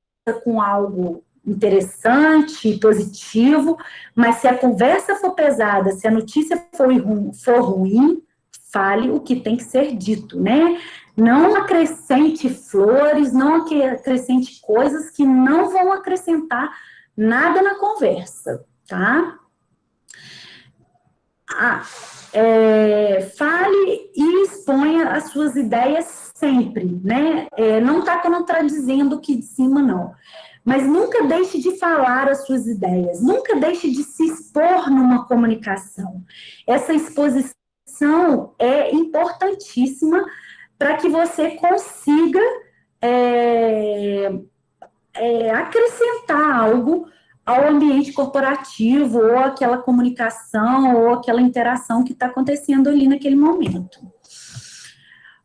com algo interessante, positivo, mas se a conversa for pesada, se a notícia for ruim, fale o que tem que ser dito, né? Não acrescente flores, não acrescente coisas que não vão acrescentar nada na conversa, tá? Fale e exponha as suas ideias sempre, né? Não está contradizendo o que de cima, não. Mas nunca deixe de falar as suas ideias, nunca deixe de se expor numa comunicação. Essa exposição é importantíssima para que você consiga acrescentar algo ao ambiente corporativo, ou aquela comunicação, ou aquela interação que está acontecendo ali naquele momento.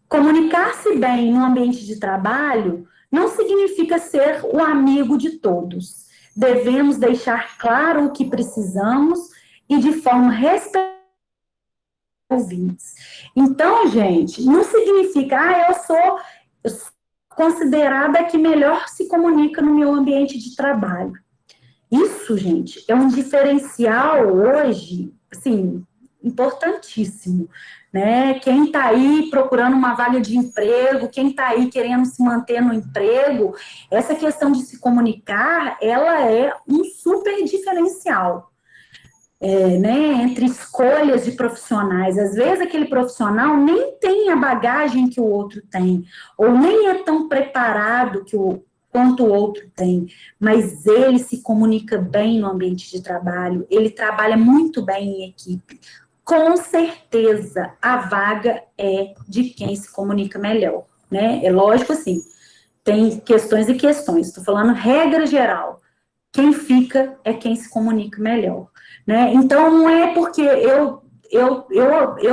Comunicar-se bem no ambiente de trabalho não significa ser o amigo de todos. Devemos deixar claro o que precisamos e de forma respeitosa ouvintes. Então, gente, não significa, eu sou considerada a que melhor se comunica no meu ambiente de trabalho. Isso, gente, é um diferencial hoje, assim, importantíssimo, né? Quem está aí procurando uma vaga de emprego, quem está aí querendo se manter no emprego, essa questão de se comunicar, ela é um super diferencial. Né, entre escolhas de profissionais. Às vezes aquele profissional nem tem a bagagem que o outro tem, ou nem é tão preparado quanto o outro tem, mas ele se comunica bem no ambiente de trabalho, ele trabalha muito bem em equipe. Com certeza, a vaga é de quem se comunica melhor, né? É lógico, assim, tem questões e questões, estou falando regra geral. Quem fica é quem se comunica melhor, né? Então, não é porque eu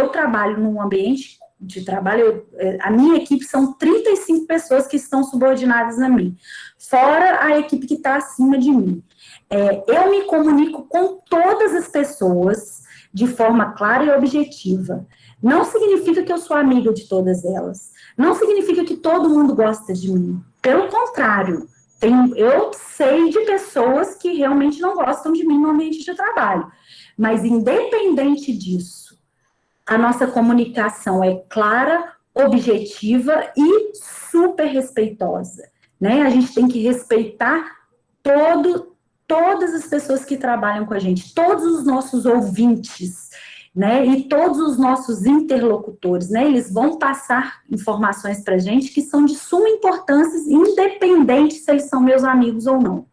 trabalho num ambiente de trabalho, a minha equipe são 35 pessoas que estão subordinadas a mim, fora a equipe que está acima de mim. Eu me comunico com todas as pessoas de forma clara e objetiva. Não significa que eu sou amiga de todas elas. Não significa que todo mundo gosta de mim. Pelo contrário, eu sei de pessoas que realmente não gostam de mim no ambiente de trabalho. Mas, independente disso, a nossa comunicação é clara, objetiva e super respeitosa, né? A gente tem que respeitar todas as pessoas que trabalham com a gente, todos os nossos ouvintes, né? E todos os nossos interlocutores, né? Eles vão passar informações para a gente que são de suma importância, independente se eles são meus amigos ou não.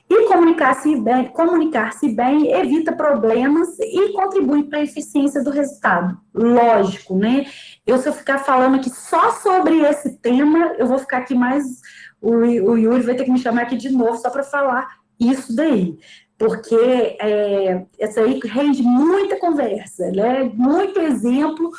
E comunicar-se bem evita problemas e contribui para a eficiência do resultado. Lógico, né? Se eu ficar falando aqui só sobre esse tema, eu vou ficar aqui mais... O Yuri vai ter que me chamar aqui de novo só para falar isso daí. Porque essa aí rende muita conversa, né? Muito exemplo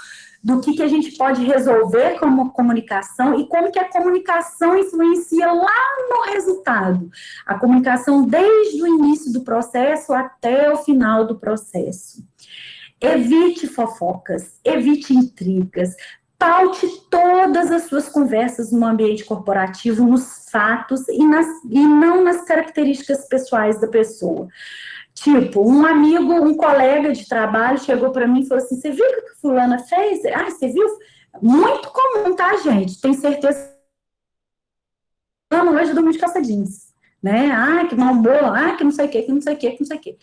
do que a gente pode resolver como comunicação e como que a comunicação influencia lá no resultado. A comunicação desde o início do processo até o final do processo. Evite fofocas, evite intrigas, paute todas as suas conversas no ambiente corporativo, nos fatos e não nas características pessoais da pessoa. Tipo, um amigo, um colega de trabalho chegou para mim e falou assim, você viu o que a fulana fez? Ah, você viu? Muito comum, tá, gente? Tenho certeza que hoje eu dormi de calça jeans, né? Ah, que mal boa, que não sei o quê, que não sei o quê, que não sei o quê.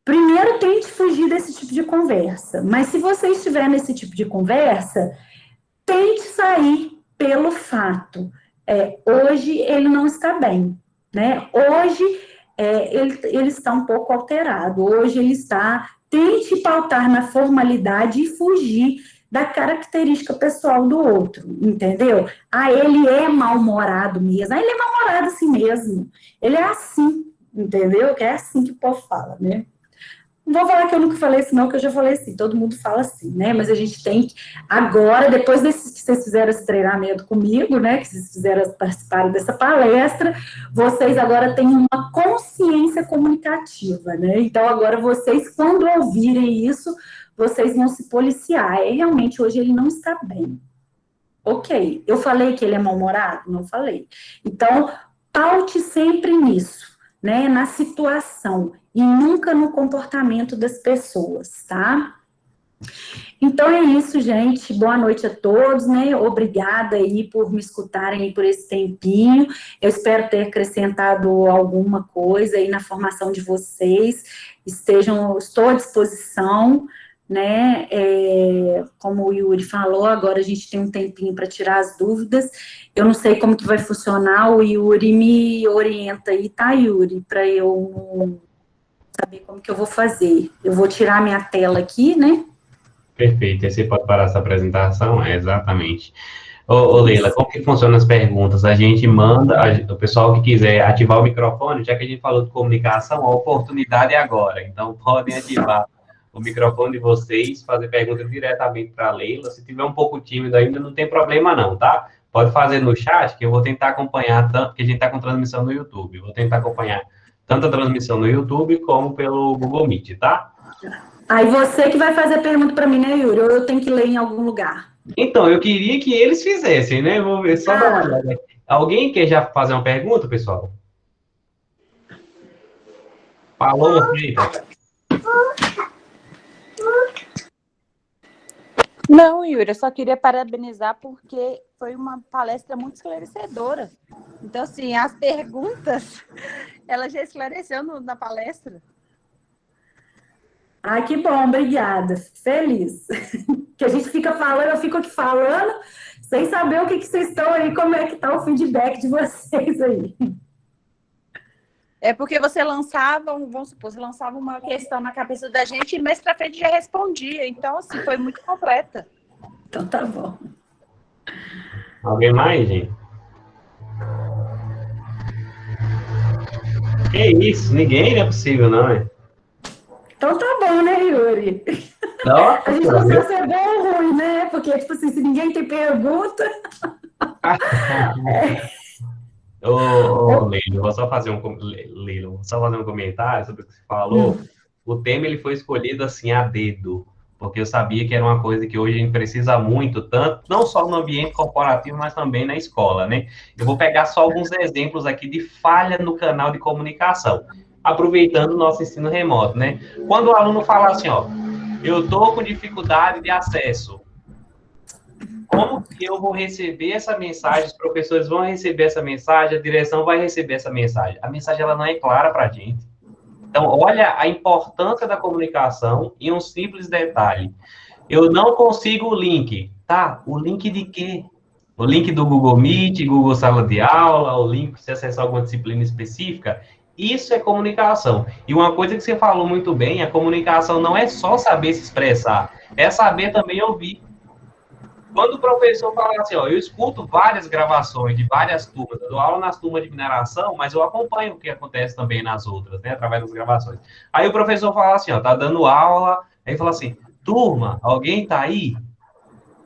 Primeiro, tente fugir desse tipo de conversa. Mas se você estiver nesse tipo de conversa, tente sair pelo fato. Hoje ele não está bem, né? Hoje ele está um pouco alterado. Hoje ele está... Tente pautar na formalidade e fugir da característica pessoal do outro, entendeu? Ele é mal-humorado mesmo. Ele é mal-humorado assim mesmo. Ele é assim, entendeu? É assim que o povo fala, né? Não vou falar que eu nunca falei isso, não, que eu já falei assim, todo mundo fala assim, né? Mas a gente tem que, agora, depois desses que vocês fizeram esse treinamento comigo, né? Que vocês fizeram participarem dessa palestra, vocês agora têm uma consciência comunicativa, né? Então, agora vocês, quando ouvirem isso, vocês vão se policiar. É, realmente, hoje ele não está bem. Ok, eu falei que ele é mal-humorado? Não falei. Então, paute sempre nisso, né? Na situação e nunca no comportamento das pessoas, tá? Então é isso, gente. Boa noite a todos, né? Obrigada aí por me escutarem aí por esse tempinho. Eu espero ter acrescentado alguma coisa aí na formação de vocês. Estou à disposição, né? Como o Yuri falou, agora a gente tem um tempinho para tirar as dúvidas. Eu não sei como que vai funcionar, o Yuri me orienta aí, tá, Yuri? Para eu saber como que eu vou fazer. Eu vou tirar minha tela aqui, né? Perfeito, aí você pode parar essa apresentação? É, exatamente. Ô, Leila, como que funcionam as perguntas? A gente manda, o pessoal que quiser ativar o microfone, já que a gente falou de comunicação, a oportunidade é agora. Então, podem ativar o microfone de vocês, fazer perguntas diretamente para a Leila. Se tiver um pouco tímido ainda, não tem problema não, tá? Pode fazer no chat, que eu vou tentar acompanhar, tanto que a gente está com transmissão no YouTube. Vou tentar acompanhar tanto a transmissão no YouTube como pelo Google Meet, tá? Aí você que vai fazer a pergunta para mim, né, Yuri? Ou eu tenho que ler em algum lugar? Então, eu queria que eles fizessem, né? Vou ver, só dar uma olhada. Alguém quer já fazer uma pergunta, pessoal? Falou, Rita. Não, Yuri, eu só queria parabenizar porque foi uma palestra muito esclarecedora. Então, assim, as perguntas, ela já esclareceu na palestra. Ai, que bom, obrigada. Feliz. Que a gente fica falando, eu fico aqui falando, sem saber o que vocês estão aí, como é que tá o feedback de vocês aí. É porque você lançava, vamos supor, você lançava uma questão na cabeça da gente e mais pra frente já respondia. Então, assim, foi muito completa. Então tá bom. Alguém mais, gente? Que isso? Ninguém não é possível, não, é? Então tá bom, né, Yuri? Nossa, a gente não sabe se é bom ou ruim, né? Porque, tipo assim, se ninguém tem pergunta... Leila, vou só fazer Leila, vou só fazer um comentário sobre o que você falou. O tema ele foi escolhido assim a dedo, porque eu sabia que era uma coisa que hoje a gente precisa muito, tanto não só no ambiente corporativo, mas também na escola, né? Eu vou pegar só alguns exemplos aqui de falha no canal de comunicação, aproveitando o nosso ensino remoto, né? Quando o aluno fala assim, ó, eu estou com dificuldade de acesso, como que eu vou receber essa mensagem? Os professores vão receber essa mensagem, a direção vai receber essa mensagem. A mensagem ela não é clara para a gente. Então, olha a importância da comunicação em um simples detalhe. Eu não consigo o link. Tá, o link de quê? O link do Google Meet, Google Sala de Aula, o link para você acessar alguma disciplina específica. Isso é comunicação. E uma coisa que você falou muito bem, a comunicação não é só saber se expressar, é saber também ouvir. Quando o professor fala assim, ó, eu escuto várias gravações de várias turmas, eu dou aula nas turmas de mineração, mas eu acompanho o que acontece também nas outras, né, através das gravações. Aí o professor fala assim, ó, tá dando aula, aí fala assim, turma, alguém tá aí?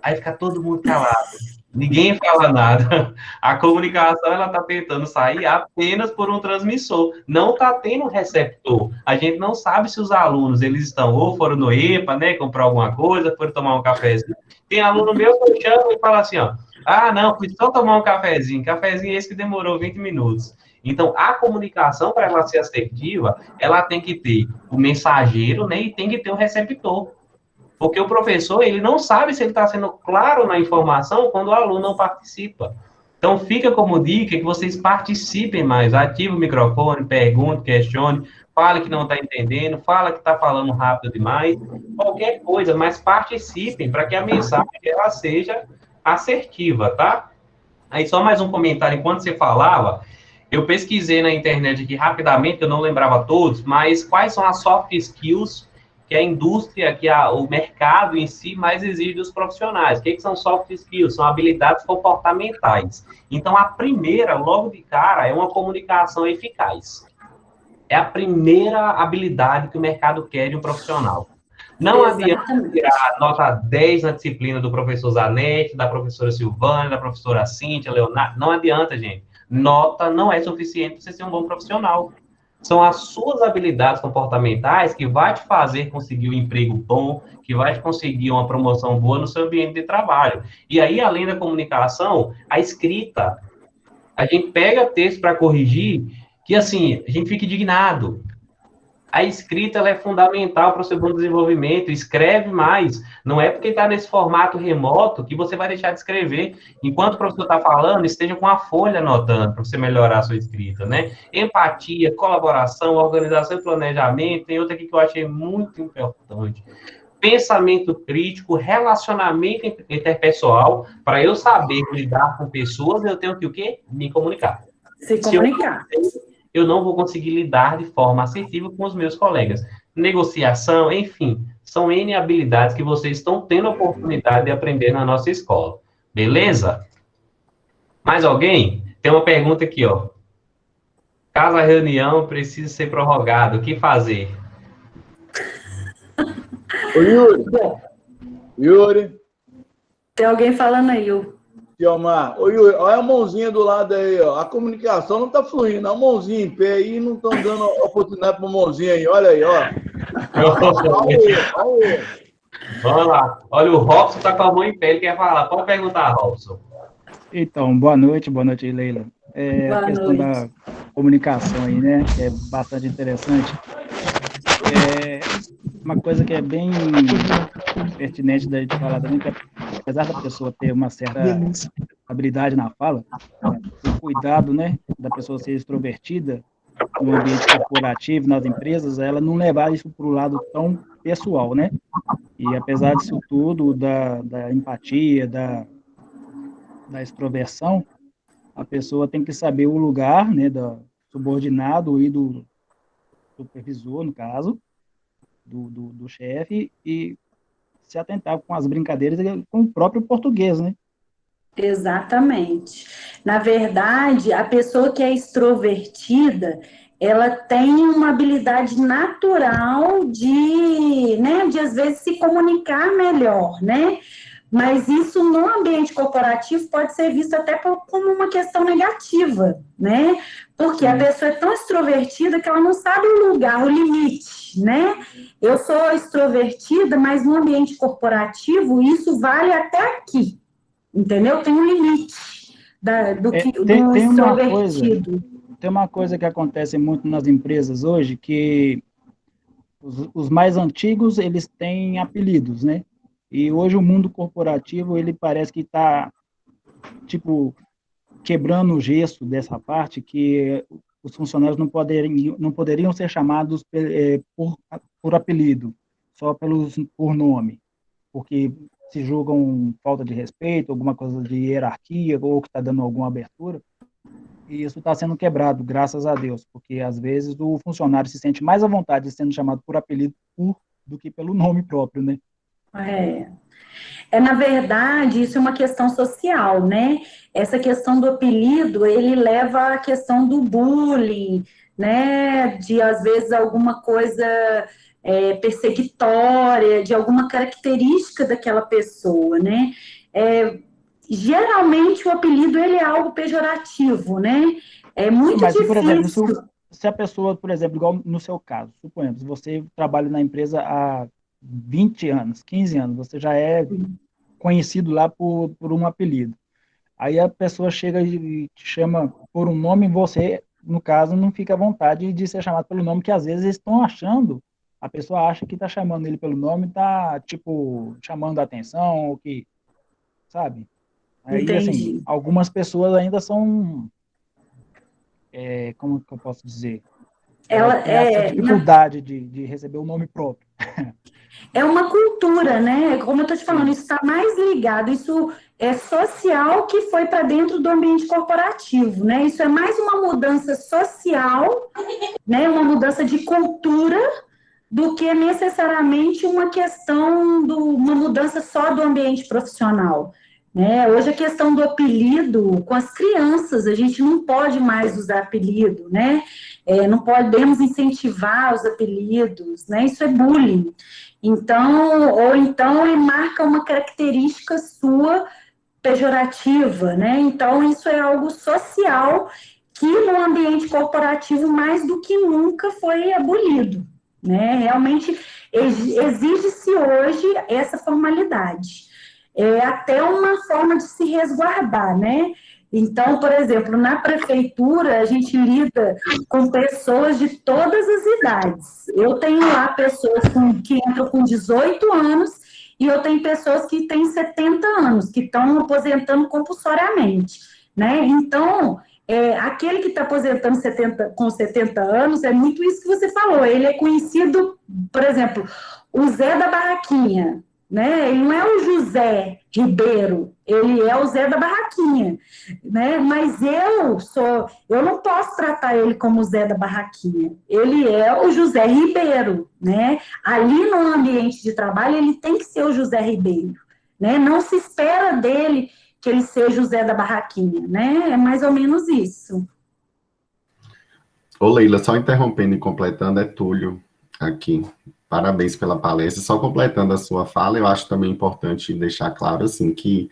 Aí fica todo mundo calado. Ninguém fala nada. A comunicação, ela tá tentando sair apenas por um transmissor. Não tá tendo receptor. A gente não sabe se os alunos, eles estão ou foram no EPA, né, comprar alguma coisa, foram tomar um cafezinho. Tem aluno meu que eu chamo e fala assim, ó, ah, não, fui só tomar um cafezinho. Cafezinho esse que demorou 20 minutos. Então, a comunicação, para ela ser assertiva, ela tem que ter o mensageiro, né, e tem que ter o receptor. Porque o professor, ele não sabe se ele está sendo claro na informação quando o aluno não participa. Então, fica como dica que vocês participem mais, ative o microfone, pergunte, questione, fale que não está entendendo, fala que está falando rápido demais, qualquer coisa, mas participem para que a mensagem ela seja assertiva, tá? Aí, só mais um comentário, enquanto você falava, eu pesquisei na internet aqui rapidamente, eu não lembrava todos, mas quais são as soft skills que a indústria, o mercado em si mais exige dos profissionais. O que são soft skills? São habilidades comportamentais. Então, a primeira, logo de cara, é uma comunicação eficaz. é a primeira habilidade que o mercado quer de um profissional. Não adianta tirar nota 10 na disciplina do professor Zanetti, da professora Silvana, da professora Cíntia, Leonardo. Não adianta, gente. Nota não é suficiente para você ser um bom profissional. São as suas habilidades comportamentais que vai te fazer conseguir um emprego bom, que vai te conseguir uma promoção boa no seu ambiente de trabalho. E aí, além da comunicação, a escrita. A gente pega texto para corrigir, que assim, a gente fica indignado. A escrita ela é fundamental para o seu bom desenvolvimento. Escreve mais. Não é porque está nesse formato remoto que você vai deixar de escrever. Enquanto o professor está falando, esteja com a folha anotando para você melhorar a sua escrita, né? Empatia, colaboração, organização e planejamento. Tem outra aqui que eu achei muito importante. Pensamento crítico, relacionamento interpessoal. Para eu saber lidar com pessoas, eu tenho que o quê? Me comunicar. Se comunicar. Eu não vou conseguir lidar de forma assertiva com os meus colegas. Negociação, enfim, são N habilidades que vocês estão tendo a oportunidade de aprender na nossa escola. Beleza? Mais alguém? Tem uma pergunta aqui, ó. Caso a reunião precise ser prorrogada, o que fazer? Ô, Yuri. Yuri. Tem alguém falando aí, Omar. Ô, Yuri, olha a mãozinha do lado aí, ó. A comunicação não tá fluindo. A mãozinha em pé aí, não estão dando oportunidade para a mãozinha aí. Olha aí, ó. Vamos lá. Olha, o Robson tá com a mão em pé, ele quer falar. Pode perguntar, Robson. Então, boa noite, Leila. Boa a questão noite. da comunicação aí, né, que é bastante interessante. Uma coisa que é bem pertinente da gente falar também, que apesar da pessoa ter uma certa habilidade na fala, o cuidado, né, da pessoa ser extrovertida no ambiente corporativo, nas empresas, ela não levar isso para o lado tão pessoal, né? E apesar disso tudo, da empatia, da extroversão, a pessoa tem que saber o lugar, né, do subordinado e do supervisor, no caso, do chefe, e se atentar com as brincadeiras com o próprio português, né? Exatamente. Na verdade, a pessoa que é extrovertida, ela tem uma habilidade natural de às vezes se comunicar melhor, né? Mas isso no ambiente corporativo pode ser visto até como uma questão negativa, né? Porque a pessoa é tão extrovertida que ela não sabe o lugar, o limite, né? Eu sou extrovertida, mas no ambiente corporativo isso vale até aqui, entendeu? Tem um limite do extrovertido. Tem uma coisa que acontece muito nas empresas hoje, que os mais antigos, eles têm apelidos, né? E hoje o mundo corporativo, ele parece que está, tipo, quebrando o gesso dessa parte, que os funcionários não poderiam ser chamados por apelido, só por nome, porque se julgam falta de respeito, alguma coisa de hierarquia, ou que está dando alguma abertura, e isso está sendo quebrado, graças a Deus, porque às vezes o funcionário se sente mais à vontade de sendo chamado por apelido do que pelo nome próprio, né? Na verdade, isso é uma questão social, né? Essa questão do apelido, ele leva à questão do bullying, né? De, às vezes, alguma coisa perseguitória, de alguma característica daquela pessoa, né? Geralmente, o apelido, ele é algo pejorativo, né? É muito difícil. Por exemplo, se a pessoa, por exemplo, igual no seu caso, suponhamos, você trabalha na empresa há 20 anos, 15 anos, você já é conhecido lá por um apelido. Aí a pessoa chega e te chama por um nome, e você, no caso, não fica à vontade de ser chamado pelo nome, que às vezes eles estão achando, a pessoa acha que está chamando ele pelo nome, está, tipo, chamando a atenção, ou que, sabe? Aí, Entendi. assim, algumas pessoas ainda são, como que eu posso dizer? Ela tem essa dificuldade de receber o nome próprio. É uma cultura, né? Como eu estou te falando, isso está mais ligado, isso é social que foi para dentro do ambiente corporativo, né? Isso é mais uma mudança social, né? Uma mudança de cultura, do que necessariamente uma questão uma mudança só do ambiente profissional. né? Hoje a questão do apelido com as crianças, a gente não pode mais usar apelido, né? Não podemos incentivar os apelidos, né? Isso é bullying. Então, ou então ele marca uma característica sua pejorativa, né? Então, isso é algo social que no ambiente corporativo, mais do que nunca, foi abolido, né? Realmente exige-se hoje essa formalidade. É até uma forma de se resguardar, né? Então, por exemplo, na prefeitura, a gente lida com pessoas de todas as idades. Eu tenho lá pessoas que entram com 18 anos e eu tenho pessoas que têm 70 anos, que estão aposentando compulsoriamente, né? Então, aquele que está aposentando com 70 anos, é muito isso que você falou, ele é conhecido, por exemplo, o Zé da Barraquinha, né? Ele não é o José Ribeiro, ele é o Zé da Barraquinha, né? Mas eu não posso tratar ele como o Zé da Barraquinha, ele é o José Ribeiro, né? Ali no ambiente de trabalho ele tem que ser o José Ribeiro, né? Não se espera dele que ele seja o Zé da Barraquinha, né? É mais ou menos isso. Ô, Leila, só interrompendo e completando, é Túlio aqui. Parabéns pela palestra. Só completando a sua fala, eu acho também importante deixar claro, assim, que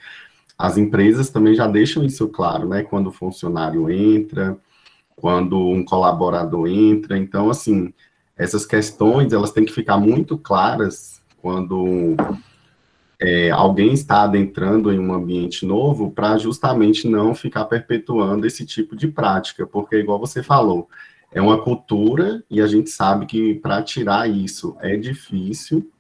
as empresas também já deixam isso claro, né? Quando o funcionário entra, quando um colaborador entra. Então, assim, essas questões, elas têm que ficar muito claras quando alguém está adentrando em um ambiente novo, para justamente não ficar perpetuando esse tipo de prática, porque, igual você falou, é uma cultura e a gente sabe que para tirar isso é difícil,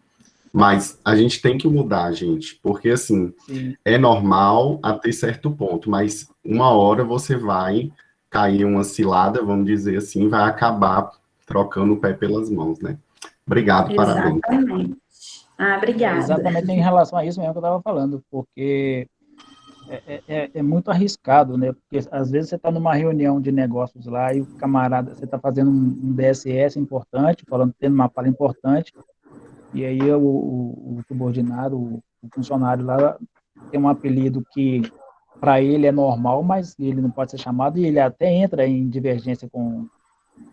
mas a gente tem que mudar, gente, porque, assim, Sim. é normal até certo ponto, mas uma hora você vai cair uma cilada, vamos dizer assim, vai acabar trocando o pé pelas mãos, né? Obrigado, parabéns. Exatamente. Obrigada. Exatamente em relação a isso mesmo que eu estava falando, porque é muito arriscado, né? Porque às vezes você está numa reunião de negócios lá e o camarada, você está fazendo um DSS importante, tendo uma fala importante, e aí o subordinado, o funcionário lá tem um apelido que para ele é normal, mas ele não pode ser chamado, e ele até entra em divergência com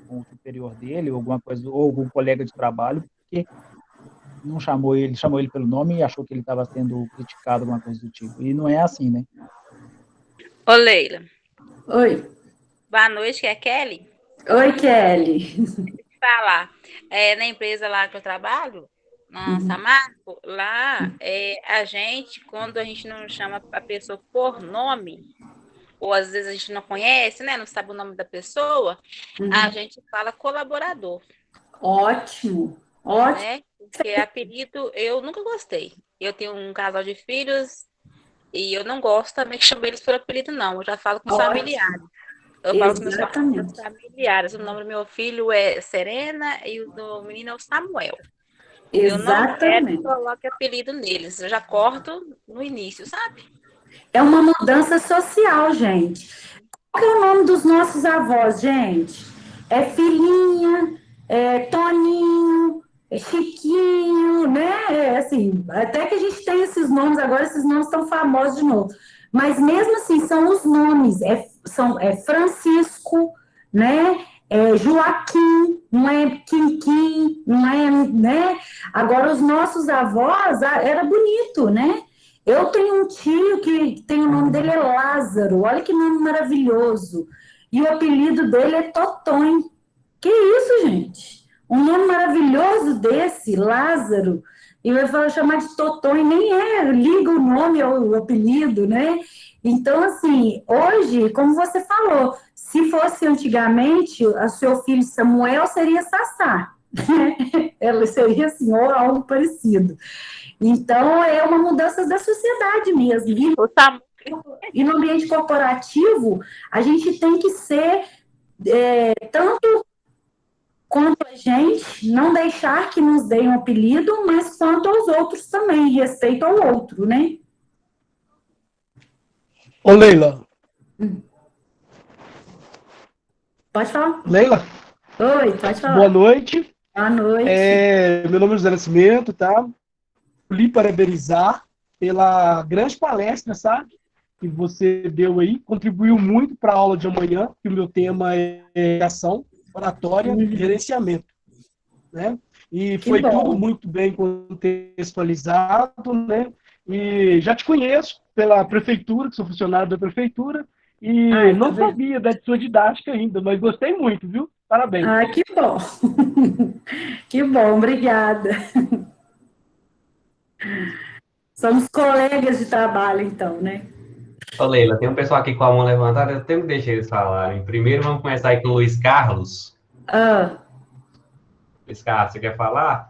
o superior dele, ou alguma coisa, ou algum colega de trabalho, porque não chamou ele pelo nome e achou que ele estava sendo criticado, alguma coisa do tipo. E não é assim, né? Ô, Leila. Oi. Boa noite, que é Kelly. Oi, Kelly. Falar. Na empresa lá que eu trabalho, na Samarco, lá a gente, quando a gente não chama a pessoa por nome, ou às vezes a gente não conhece, né? Não sabe o nome da pessoa, a gente fala colaborador. Ótimo, ótimo. Né? Porque apelido eu nunca gostei. Eu tenho um casal de filhos e eu não gosto também que chame eles por apelido, não. Eu já falo com os familiares. Eu falo com meus familiares. O nome do meu filho é Serena e o do menino é o Samuel. Eu não quero que coloque apelido neles. Eu já corto no início, sabe? É uma mudança social, gente. Qual que é o nome dos nossos avós, gente? É Filhinha, é Toninho, é Chiquinho, né? Assim, até que a gente tem esses nomes agora, esses nomes estão famosos de novo. Mas mesmo assim, são os nomes. É Francisco, né? É Joaquim, não é Quinquim, não é, né? Agora, os nossos avós, era bonito, né? Eu tenho um tio que tem o nome dele é Lázaro, olha que nome maravilhoso. E o apelido dele é Totonho. Que isso, gente? Um nome maravilhoso desse, Lázaro. E eu vou chamar de Totonho, nem liga o nome ao apelido, né? Então, assim, hoje, como você falou, se fosse antigamente, o seu filho Samuel seria Sassá. Ela seria assim, ou algo parecido. Então, é uma mudança da sociedade mesmo. E no ambiente corporativo, a gente tem que ser, tanto quanto a gente, não deixar que nos deem um apelido, mas quanto aos outros também, respeito ao outro, né? Ô, Leila. Pode falar. Leila? Oi, pode falar. Boa noite. Boa noite. Meu nome é José Nascimento, tá? Lhe parabenizar pela grande palestra, sabe? Que você deu aí, contribuiu muito para a aula de amanhã, que o meu tema é ação, oratória e gerenciamento, né? E foi tudo muito bem contextualizado, né? E já te conheço pela prefeitura, que sou funcionário da prefeitura, e não sabia da sua didática ainda, mas gostei muito, viu? Parabéns. Ah, que bom. Que bom, obrigada. Somos colegas de trabalho, então, né? Ô, Leila, tem um pessoal aqui com a mão levantada, eu tenho que deixar eles falarem. Primeiro, vamos começar aí com o Luiz Carlos. Luiz Carlos, você quer falar?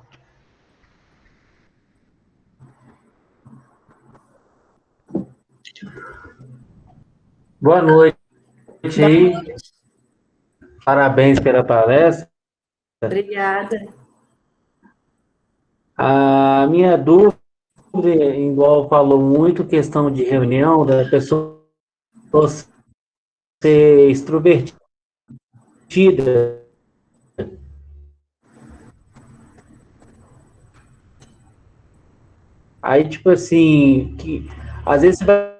Boa noite aí. Parabéns pela palestra. Obrigada. A minha dúvida, igual falou muito, questão de reunião, da pessoa ser extrovertida. Aí, tipo assim, que às vezes você vai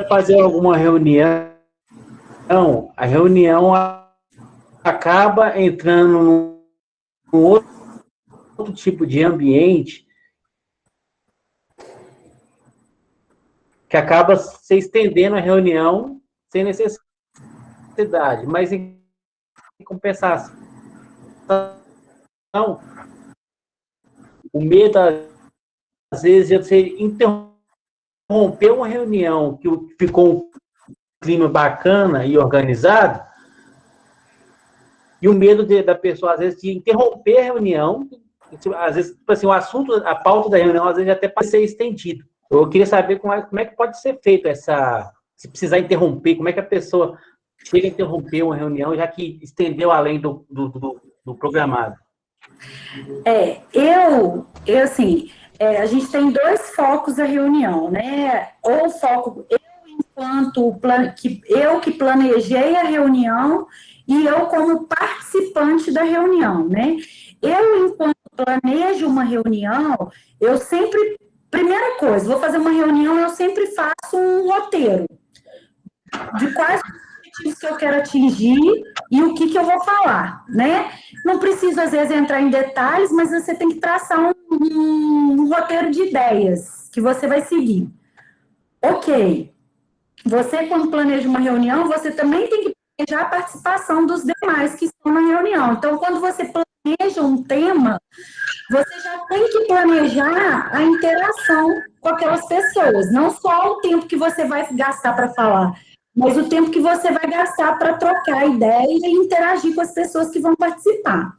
fazer alguma reunião, a reunião acaba entrando num outro tipo de ambiente que acaba se estendendo a reunião sem necessidade, mas em compensação, o medo, às vezes, de você interromper uma reunião que ficou um clima bacana e organizado, e o medo da pessoa, às vezes, de interromper a reunião, às vezes, tipo assim, o assunto, a pauta da reunião, às vezes, até pode ser estendido. Eu queria saber como é que pode ser feito se precisar interromper, como é que a pessoa chega a interromper uma reunião, já que estendeu além do programado. Assim, a gente tem dois focos da reunião, né? Ou o foco, eu que planejei a reunião e eu como participante da reunião, né? Eu, enquanto planejo uma reunião, eu sempre, primeira coisa, vou fazer uma reunião, eu sempre faço um roteiro de quais objetivos que eu quero atingir e o que eu vou falar, né? Não preciso, às vezes, entrar em detalhes, mas você tem que traçar um roteiro de ideias que você vai seguir. Ok. Você, quando planeja uma reunião, você também tem que planejar a participação dos demais que estão na reunião. Então, quando você planeja um tema, você já tem que planejar a interação com aquelas pessoas. Não só o tempo que você vai gastar para falar, mas o tempo que você vai gastar para trocar ideia e interagir com as pessoas que vão participar.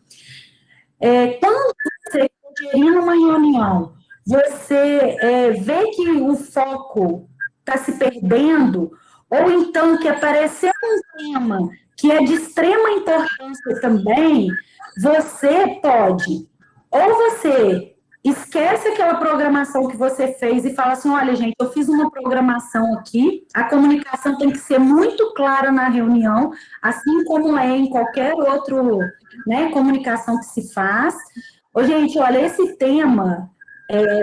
Quando você, gerindo uma reunião, você vê que o foco está se perdendo, ou então que apareceu um tema que é de extrema importância também, você pode, ou você esquece aquela programação que você fez e fala assim, olha, gente, eu fiz uma programação aqui, a comunicação tem que ser muito clara na reunião, assim como é em qualquer outro, né, comunicação que se faz. Ô, gente, olha, esse tema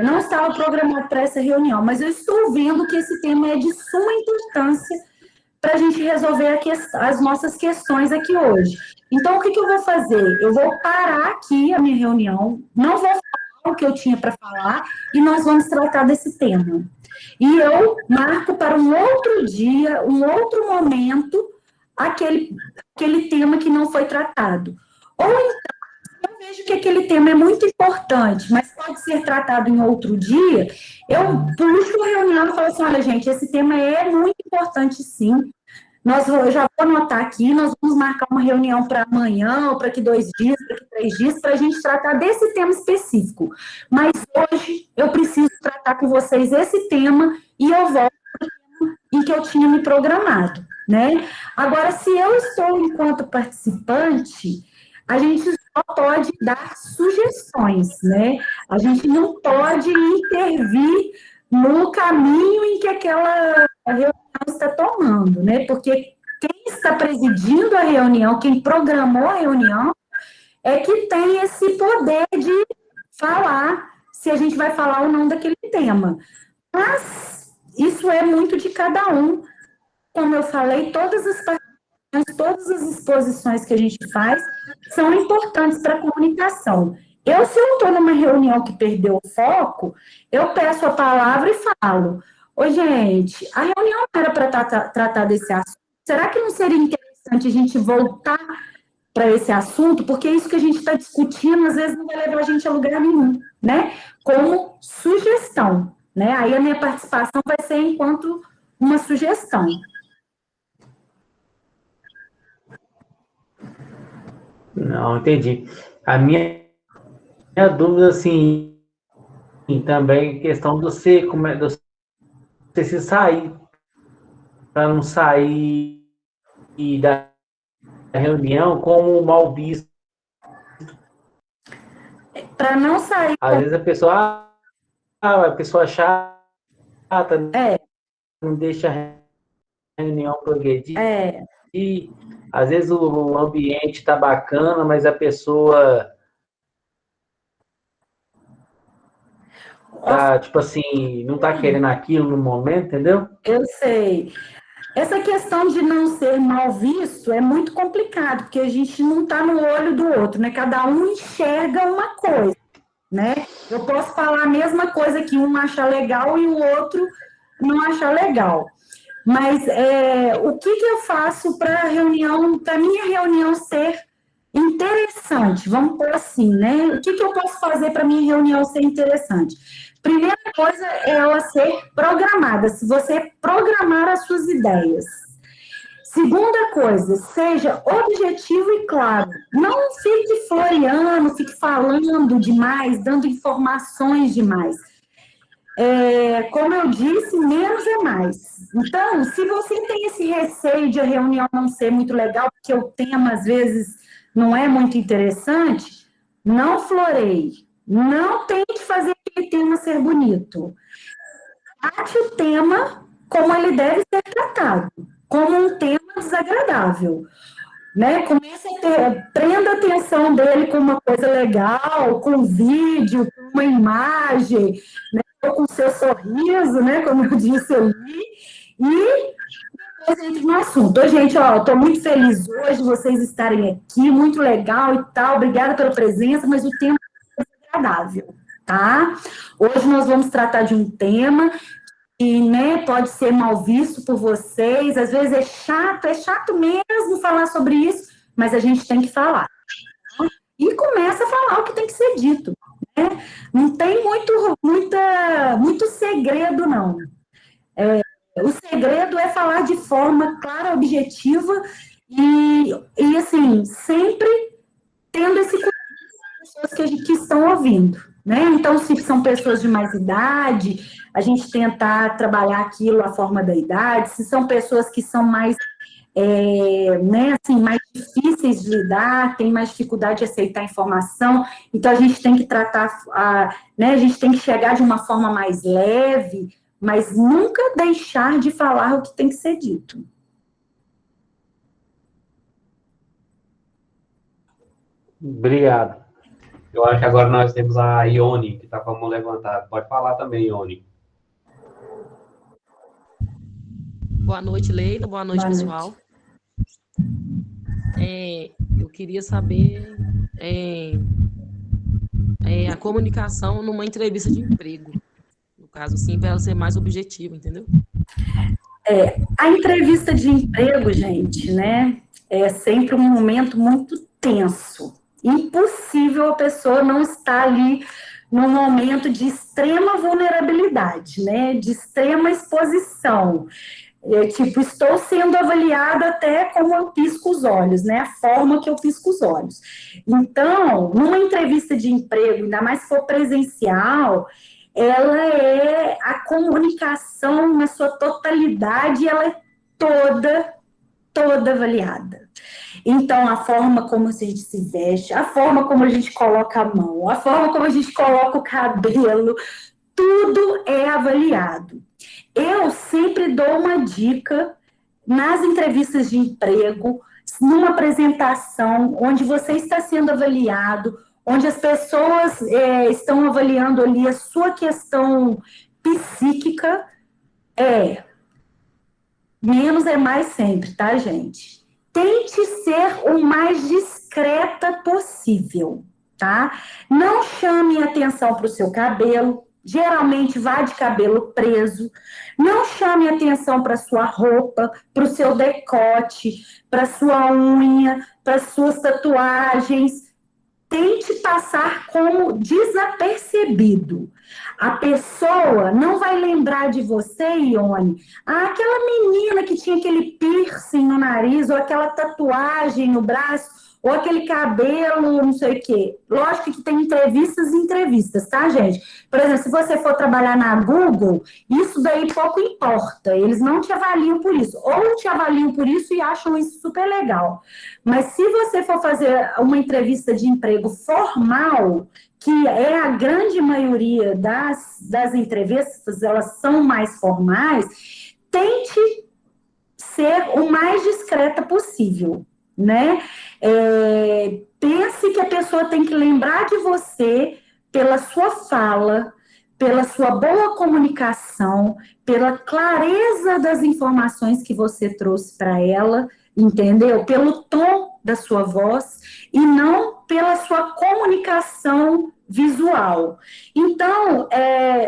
não estava programado para essa reunião, mas eu estou vendo que esse tema é de suma importância para a gente resolver as nossas questões aqui hoje. Então, o que eu vou fazer? Eu vou parar aqui a minha reunião, não vou falar o que eu tinha para falar, e nós vamos tratar desse tema. E eu marco para um outro dia, um outro momento, aquele tema que não foi tratado. Ou então, eu vejo que aquele tema é muito importante, mas pode ser tratado em outro dia, eu puxo a reunião e falo assim, olha, gente, esse tema é muito importante, sim. Eu já vou anotar aqui, nós vamos marcar uma reunião para amanhã, ou para que 2 dias, para que 3 dias, para a gente tratar desse tema específico. Mas hoje eu preciso tratar com vocês esse tema e eu volto para o tema em que eu tinha me programado, né? Agora, se eu estou enquanto participante, a gente só pode dar sugestões, né? A gente não pode intervir no caminho em que aquela reunião está tomando, né? Porque quem está presidindo a reunião, quem programou a reunião, é que tem esse poder de falar se a gente vai falar ou não daquele tema. Mas isso é muito de cada um. Como eu falei, todas as exposições que a gente faz são importantes para a comunicação. Se eu estou numa reunião que perdeu o foco, eu peço a palavra e falo: ô, gente, a reunião não era para tratar desse assunto. Será que não seria interessante a gente voltar para esse assunto? Porque isso que a gente está discutindo, às vezes, não vai levar a gente a lugar nenhum, né? Como sugestão, né? Aí a minha participação vai ser enquanto uma sugestão. Não, entendi. A minha dúvida, assim, também questão de você, de você se sair, para não sair da reunião como mal visto. Para não sair. Às vezes a pessoa chata, não deixa a reunião progredir. E às vezes o ambiente está bacana, mas a pessoa tá, tipo assim, não tá querendo aquilo no momento, entendeu? Eu sei. Essa questão de não ser mal visto é muito complicado, porque a gente não está no olho do outro, né? Cada um enxerga uma coisa, né? Eu posso falar a mesma coisa que um acha legal e o outro não acha legal. Mas o que eu faço para minha reunião ser interessante? Vamos pôr assim, né? O que eu posso fazer para minha reunião ser interessante? Primeira coisa é ela ser programada, se você programar as suas ideias. Segunda coisa, seja objetivo e claro. Não fique floreando, fique falando demais, dando informações demais. Como eu disse, menos é mais. Então, se você tem esse receio de a reunião não ser muito legal, porque o tema, às vezes, não é muito interessante, não floreie. Não tente fazer aquele tema ser bonito. Trate o tema como ele deve ser tratado, como um tema desagradável. Né? Prenda a atenção dele com uma coisa legal, com um vídeo, com uma imagem, né? Ou com o seu sorriso, né? Como eu disse ali, e depois entre no assunto. Ô, gente, estou muito feliz hoje de vocês estarem aqui, muito legal e tal, obrigada pela presença, mas o tema é desagradável, tá? Hoje nós vamos tratar de um tema que, né, pode ser mal visto por vocês, às vezes é chato mesmo falar sobre isso, mas a gente tem que falar. E começa a falar o que tem que ser dito, né? Não tem muito segredo, não. O segredo é falar de forma clara, objetiva e assim, sempre tendo esse cuidado das pessoas que estão ouvindo, né? Então, se são pessoas de mais idade, a gente tentar trabalhar aquilo à forma da idade. Se são pessoas que são mais, né, assim, mais difíceis de lidar, têm mais dificuldade de aceitar informação, então a gente tem que tratar, né, a gente tem que chegar de uma forma mais leve, mas nunca deixar de falar o que tem que ser dito. Obrigado. Eu acho que agora nós temos a Ione, que está com a mão levantada. Pode falar também, Ione. Boa noite, Leila. Boa noite, pessoal. Eu queria saber a comunicação numa entrevista de emprego. No caso, sim, para ela ser mais objetiva, entendeu? A entrevista de emprego, gente, né, é sempre um momento muito tenso. Impossível a pessoa não estar ali num momento de extrema vulnerabilidade, né, de extrema exposição. Estou sendo avaliada até como eu pisco os olhos, né, a forma que eu pisco os olhos. Então, numa entrevista de emprego, ainda mais se for presencial, ela é a comunicação na sua totalidade, ela é toda avaliada. Então, a forma como a gente se veste, a forma como a gente coloca a mão, a forma como a gente coloca o cabelo, tudo é avaliado. Eu sempre dou uma dica nas entrevistas de emprego, numa apresentação, onde você está sendo avaliado, onde as pessoas estão avaliando ali a sua questão psíquica menos é mais sempre, tá, gente? Tente ser o mais discreta possível, tá? Não chame atenção para o seu cabelo, geralmente vá de cabelo preso. Não chame atenção para sua roupa, para o seu decote, para sua unha, para suas tatuagens. Tente passar como desapercebido. A pessoa não vai lembrar de você, Ione, aquela menina que tinha aquele piercing no nariz, ou aquela tatuagem no braço, ou aquele cabelo, não sei o quê. Lógico que tem entrevistas e entrevistas, tá, gente? Por exemplo, se você for trabalhar na Google, isso daí pouco importa. Eles não te avaliam por isso. Ou te avaliam por isso e acham isso super legal. Mas se você for fazer uma entrevista de emprego formal, que é a grande maioria das entrevistas, elas são mais formais, tente ser o mais discreta possível, né? Pense que a pessoa tem que lembrar de você pela sua fala, pela sua boa comunicação, pela clareza das informações que você trouxe para ela, entendeu? Pelo tom da sua voz e não pela sua comunicação visual. Então,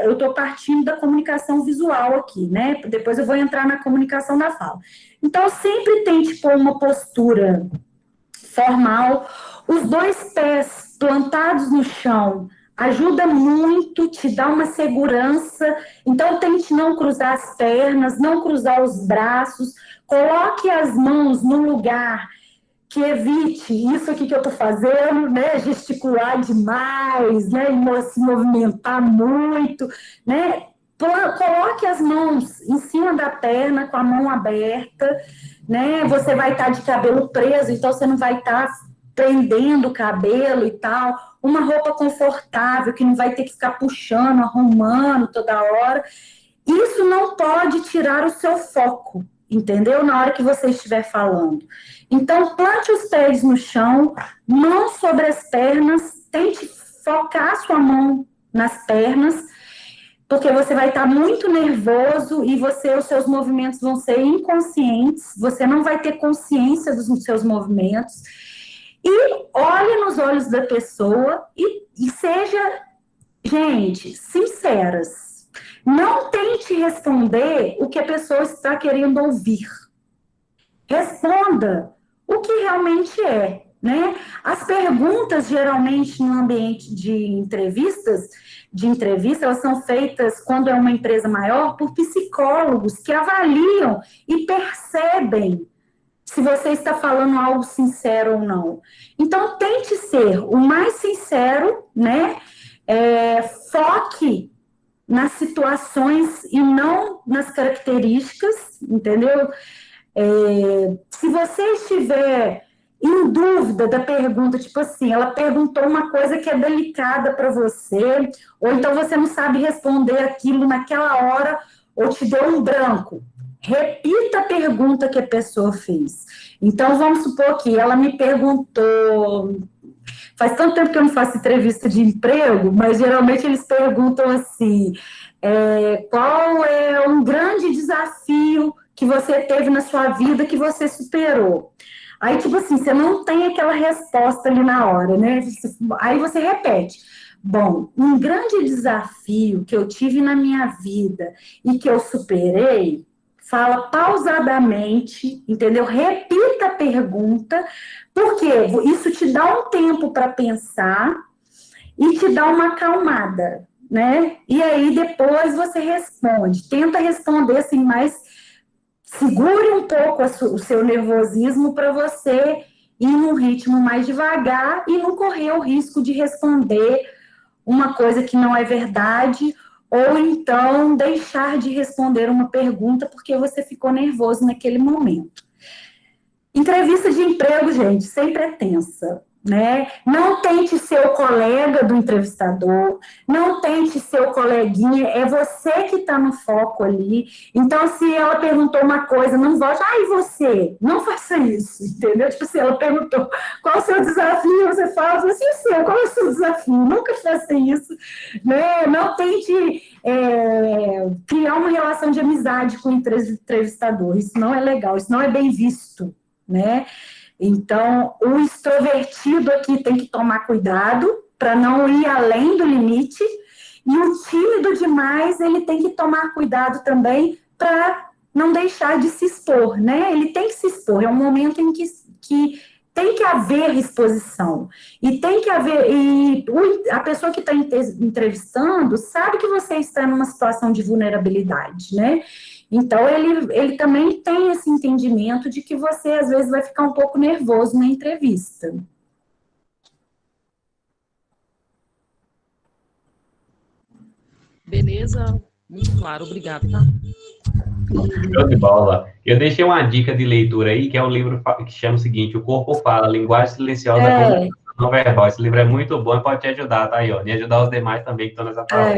eu estou partindo da comunicação visual aqui, né? Depois eu vou entrar na comunicação da fala. Então, sempre tente pôr uma postura formal, os 2 pés plantados no chão ajuda muito, te dá uma segurança. Então, tente não cruzar as pernas, não cruzar os braços, coloque as mãos no lugar que evite isso aqui que eu estou fazendo, né? Gesticular demais, né? E se movimentar muito, né? Coloque as mãos em cima da perna, com a mão aberta, né? Você vai estar de cabelo preso, então você não vai estar prendendo o cabelo e tal. Uma roupa confortável, que não vai ter que ficar puxando, arrumando toda hora. Isso não pode tirar o seu foco, entendeu? Na hora que você estiver falando. Então, plante os pés no chão, mão sobre as pernas, tente focar sua mão nas pernas, porque você vai estar muito nervoso e os seus movimentos vão ser inconscientes, você não vai ter consciência dos seus movimentos. E olhe nos olhos da pessoa e seja, gente, sinceras. Não tente responder o que a pessoa está querendo ouvir. Responda o que realmente é, né? As perguntas, geralmente, no ambiente de entrevista, elas são feitas, quando é uma empresa maior, por psicólogos que avaliam e percebem se você está falando algo sincero ou não. Então, tente ser o mais sincero, né? Foque nas situações e não nas características, entendeu? Se você estiver em dúvida da pergunta, tipo assim, ela perguntou uma coisa que é delicada para você, ou então você não sabe responder aquilo naquela hora, ou te deu um branco. Repita a pergunta que a pessoa fez. Então, vamos supor que ela me perguntou... Faz tanto tempo que eu não faço entrevista de emprego, mas geralmente eles perguntam assim, qual é um grande desafio que você teve na sua vida que você superou? Aí, tipo assim, você não tem aquela resposta ali na hora, né? Aí você repete. Bom, um grande desafio que eu tive na minha vida e que eu superei, fala pausadamente, entendeu? Repita a pergunta, porque isso te dá um tempo para pensar e te dá uma acalmada, né? E aí depois você responde. Tenta responder assim mais... Segure um pouco o seu nervosismo para você ir num ritmo mais devagar e não correr o risco de responder uma coisa que não é verdade, ou então deixar de responder uma pergunta porque você ficou nervoso naquele momento. Entrevista de emprego, gente, sempre é tensa, né? Não tente ser o colega do entrevistador, não tente ser o coleguinha, é você que está no foco ali. Então, se ela perguntou uma coisa, não volte, e você? Não faça isso, entendeu? Tipo, se ela perguntou qual é o seu desafio, você fala assim, qual é o seu desafio? Nunca faça isso, né? Não tente criar uma relação de amizade com o entrevistador, isso não é legal, isso não é bem visto, né? Então, o extrovertido aqui tem que tomar cuidado para não ir além do limite, e o tímido demais, ele tem que tomar cuidado também para não deixar de se expor, né? Ele tem que se expor, é um momento em que tem que haver exposição, e tem que haver, a pessoa que está entrevistando sabe que você está numa situação de vulnerabilidade, né? Então, ele também tem esse entendimento de que você, às vezes, vai ficar um pouco nervoso na entrevista. Beleza, muito claro, obrigada, tá? Show de bola. Eu deixei uma dica de leitura aí, que é um livro que chama o seguinte, O Corpo Fala, Linguagem Silenciosa da Comunicação Não Verbal. Esse livro é muito bom e pode te ajudar, tá aí, ó. E ajudar os demais também que estão nessa prova.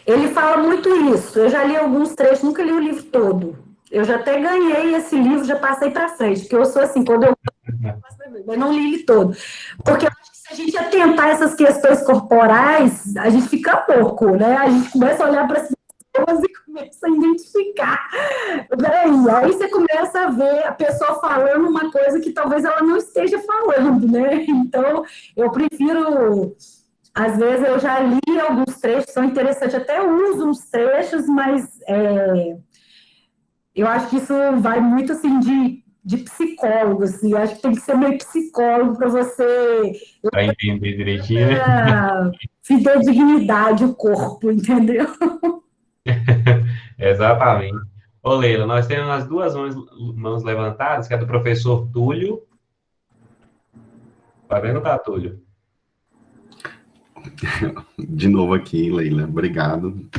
Ele fala muito isso. Eu já li alguns trechos, nunca li o livro todo. Eu já até ganhei esse livro, já passei para frente, porque eu sou assim, quando eu não li ele todo. Porque eu acho que se a gente atentar essas questões corporais, a gente fica louco, né? A gente começa a olhar para as pessoas e começa a identificar. Aí você começa a ver a pessoa falando uma coisa que talvez ela não esteja falando, né? Então, eu prefiro... Às vezes eu já li alguns trechos, são interessantes, até uso uns trechos, mas eu acho que isso vai muito, assim, de psicólogo, assim, eu acho que tem que ser meio psicólogo para você... Para entender direitinho, né? Fidedignidade, o corpo, entendeu? Exatamente. Ô, Leila, nós temos as duas mãos levantadas, que é do professor Túlio. Tá vendo, tá, Túlio? De novo aqui, Leila, obrigado.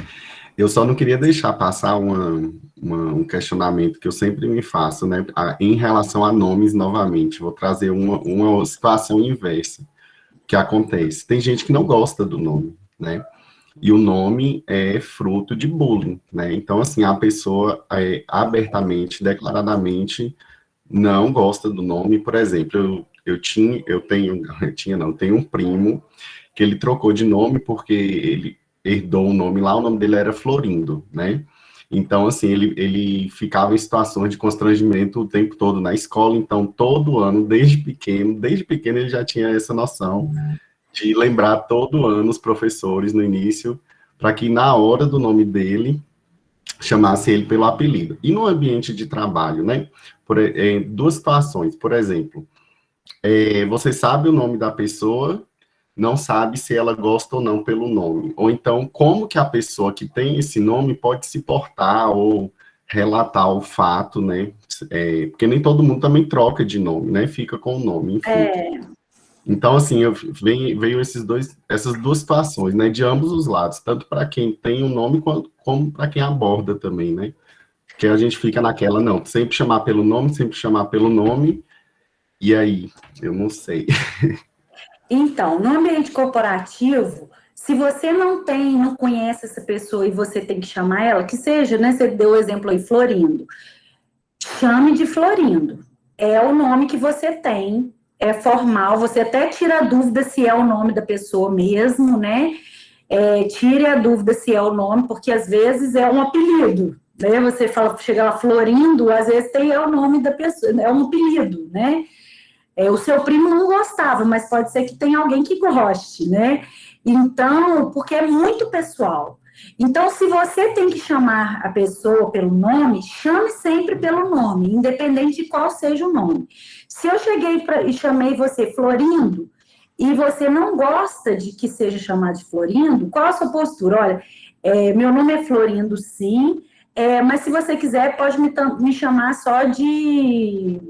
Eu só não queria deixar passar um questionamento que eu sempre me faço, né, em relação a nomes novamente. Vou trazer uma situação inversa que acontece. Tem gente que não gosta do nome, né, e o nome é fruto de bullying, né, então, assim, a pessoa abertamente, declaradamente, não gosta do nome. Por exemplo, eu tenho um primo que ele trocou de nome porque ele herdou um nome lá, o nome dele era Florindo, né? Então, assim, ele ficava em situações de constrangimento o tempo todo na escola, então, todo ano, desde pequeno ele já tinha essa noção de lembrar todo ano os professores no início, para que na hora do nome dele, chamasse ele pelo apelido. E no ambiente de trabalho, né? Duas situações, por exemplo, você sabe o nome da pessoa, não sabe se ela gosta ou não pelo nome. Ou então, como que a pessoa que tem esse nome pode se portar ou relatar o fato, né? Porque nem todo mundo também troca de nome, né? Fica com o nome, enfim. Então, assim, veio essas duas situações, né? De ambos os lados, tanto para quem tem o nome, como para quem aborda também, né? Que a gente fica naquela, não, sempre chamar pelo nome, e aí, eu não sei. Então, no ambiente corporativo, se você não conhece essa pessoa e você tem que chamar ela, que seja, né? Você deu o exemplo aí, Florindo. Chame de Florindo. É o nome que você tem, é formal, você até tira a dúvida se é o nome da pessoa mesmo, né? Tire a dúvida se é o nome, porque às vezes é um apelido, né? Você chega lá, Florindo, às vezes é o nome da pessoa, é um apelido, né? O seu primo não gostava, mas pode ser que tenha alguém que goste, né? Então, porque é muito pessoal. Então, se você tem que chamar a pessoa pelo nome, chame sempre pelo nome, independente de qual seja o nome. Se eu cheguei e chamei você Florindo, e você não gosta de que seja chamado de Florindo, qual a sua postura? Olha, meu nome é Florindo, sim, mas se você quiser, pode me chamar só de...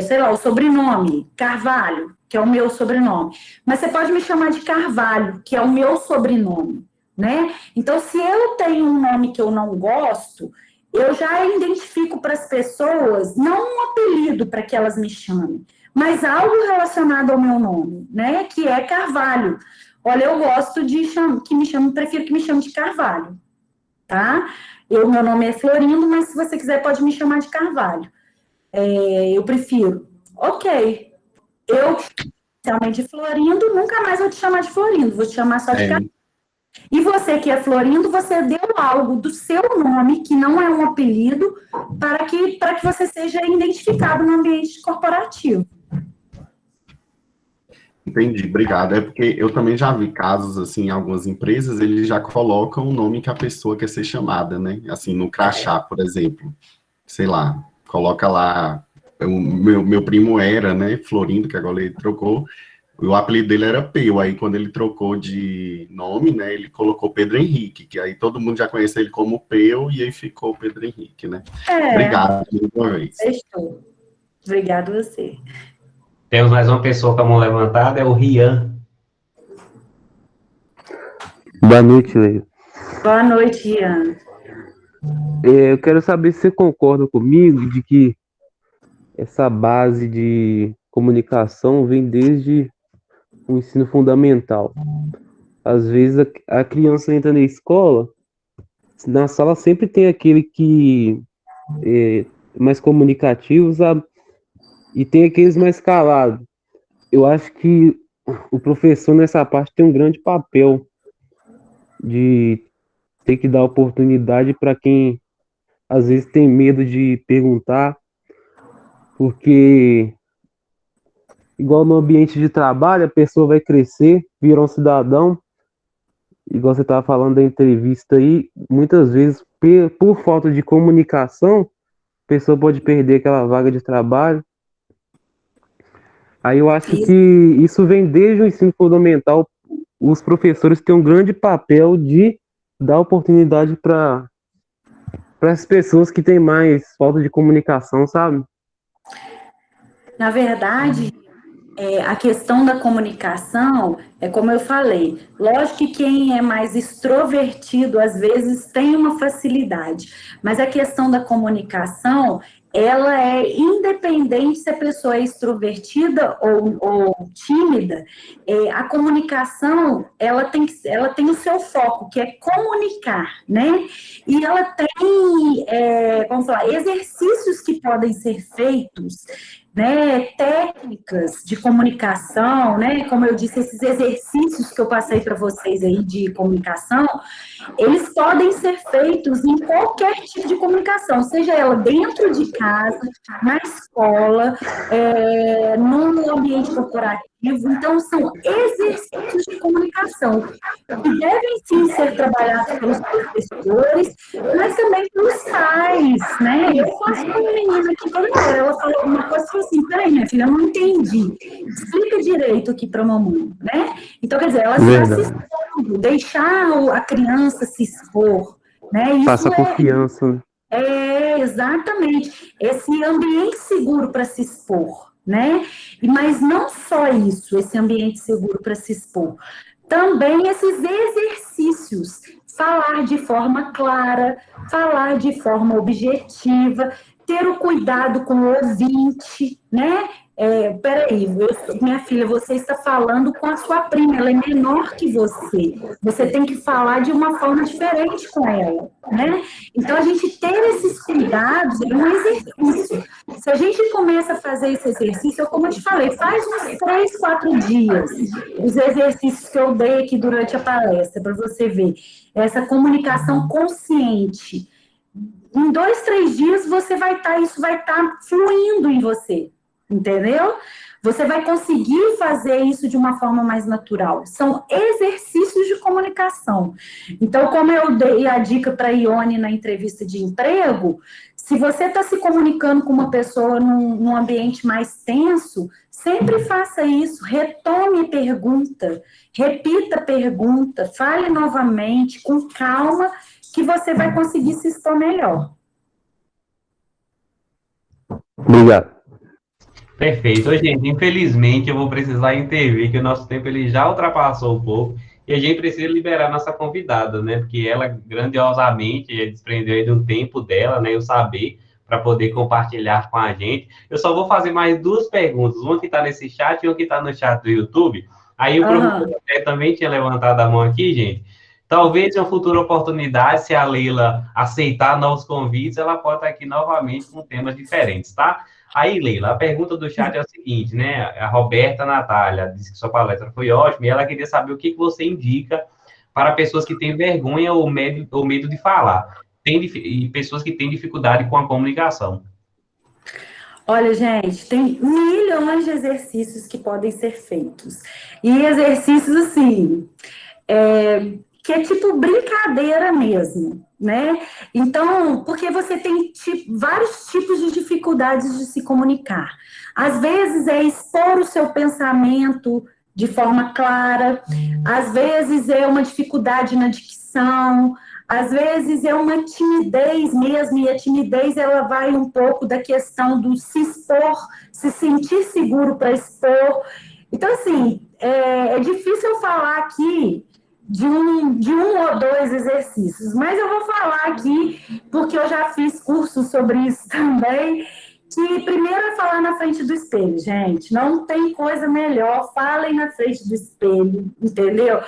sei lá, o sobrenome, Carvalho, que é o meu sobrenome. Mas você pode me chamar de Carvalho, que é o meu sobrenome, né? Então, se eu tenho um nome que eu não gosto, eu já identifico para as pessoas, não um apelido para que elas me chamem, mas algo relacionado ao meu nome, né? Que é Carvalho. Olha, eu gosto prefiro que me chame de Carvalho, tá? Meu nome é Florindo, mas se você quiser pode me chamar de Carvalho. Eu prefiro. Ok, eu realmente de Florindo, nunca mais vou te chamar de Florindo, vou te chamar só de Carvalho. E você que é Florindo, você deu algo do seu nome, que não é um apelido, para que você seja identificado no ambiente corporativo. Entendi, obrigado. É porque eu também já vi casos, assim, em algumas empresas, eles já colocam o nome que a pessoa quer ser chamada, né? Assim, no crachá, por exemplo. Sei lá, coloca lá, meu primo era, né, Florindo, que agora ele trocou, o apelido dele era Peu, aí quando ele trocou de nome, né, ele colocou Pedro Henrique, que aí todo mundo já conhece ele como Peu, e aí ficou Pedro Henrique, né? Obrigado, mais uma vez. Fechou. Obrigado a você. Temos mais uma pessoa com a mão levantada, é o Rian. Boa noite, Leila. Boa noite, Rian. Eu quero saber se você concorda comigo de que essa base de comunicação vem desde o ensino fundamental. Às vezes a criança entra na escola, na sala sempre tem aquele que é mais comunicativo, sabe? E tem aqueles mais calados. Eu acho que o professor nessa parte tem um grande papel de ter que dar oportunidade para quem às vezes tem medo de perguntar, porque igual no ambiente de trabalho, a pessoa vai crescer, vira um cidadão, igual você estava falando da entrevista aí, muitas vezes, por falta de comunicação, a pessoa pode perder aquela vaga de trabalho. Aí eu acho que isso vem desde o ensino fundamental. Os professores têm um grande papel de dar oportunidade para as pessoas que têm mais falta de comunicação, sabe? Na verdade, a questão da comunicação, é como eu falei, lógico que quem é mais extrovertido, às vezes, tem uma facilidade, mas a questão da comunicação, ela é independente se a pessoa é extrovertida ou tímida, a comunicação, ela tem o seu foco, que é comunicar, né? E ela tem, vamos falar, exercícios que podem ser feitos, né, técnicas de comunicação, né, como eu disse, esses exercícios que eu passei para vocês aí de comunicação, eles podem ser feitos em qualquer tipo de comunicação, seja ela dentro de casa, na escola, no ambiente corporativo. Então, são exercícios de comunicação que devem sim ser trabalhados pelos professores, mas também pelos pais, né? Eu faço com uma menina aqui toda hora, ela falou alguma coisa e falou assim: peraí, minha filha, eu não entendi. Explica direito aqui para a mamãe, né? Então, quer dizer, ela está se expondo, deixar a criança se expor, né? Isso passa confiança. Exatamente. Esse ambiente seguro para se expor, né? Mas não só isso, esse ambiente seguro para se expor. Também esses exercícios, falar de forma clara, falar de forma objetiva, ter o cuidado com o ouvinte, né? Peraí, minha filha, você está falando com a sua prima, ela é menor que você. Você tem que falar de uma forma diferente com ela, né? Então, a gente ter esses cuidados é um exercício. Se a gente começa a fazer esse exercício, como eu te falei, faz uns 3, 4 dias, os exercícios que eu dei aqui durante a palestra, para você ver. Essa comunicação consciente. Em 2, 3 dias, isso vai estar fluindo em você. Entendeu? Você vai conseguir fazer isso de uma forma mais natural. São exercícios de comunicação. Então, como eu dei a dica para a Ione na entrevista de emprego, se você está se comunicando com uma pessoa num ambiente mais tenso, sempre faça isso, retome a pergunta, repita a pergunta, fale novamente, com calma, que você vai conseguir se expor melhor. Obrigado. Perfeito. Ô, gente, infelizmente eu vou precisar intervir, que o nosso tempo ele já ultrapassou um pouco, e a gente precisa liberar nossa convidada, né? Porque ela grandiosamente desprendeu aí do tempo dela, né? O saber, para poder compartilhar com a gente. Eu só vou fazer mais 2 perguntas, uma que está nesse chat e uma que está no chat do YouTube. Aí o professor também tinha levantado a mão aqui, gente. Talvez em uma futura oportunidade, se a Leila aceitar novos convites, ela pode estar aqui novamente com temas diferentes, tá? Aí, Leila, a pergunta do chat é o seguinte, né? A Roberta Natália disse que sua palestra foi ótima e ela queria saber o que você indica para pessoas que têm vergonha ou medo de falar, e pessoas que têm dificuldade com a comunicação. Olha, gente, tem milhões de exercícios que podem ser feitos. E exercícios, assim, que é tipo brincadeira mesmo, né? Então, porque você tem vários tipos de dificuldades de se comunicar. Às vezes é expor o seu pensamento de forma clara, às vezes é uma dificuldade na dicção, às vezes é uma timidez mesmo, e a timidez ela vai um pouco da questão do se expor, se sentir seguro para expor. Então, assim, é difícil eu falar aqui de um ou 2 exercícios, mas eu vou falar aqui, porque eu já fiz cursos sobre isso também, que primeiro é falar na frente do espelho, gente, não tem coisa melhor, falem na frente do espelho, entendeu?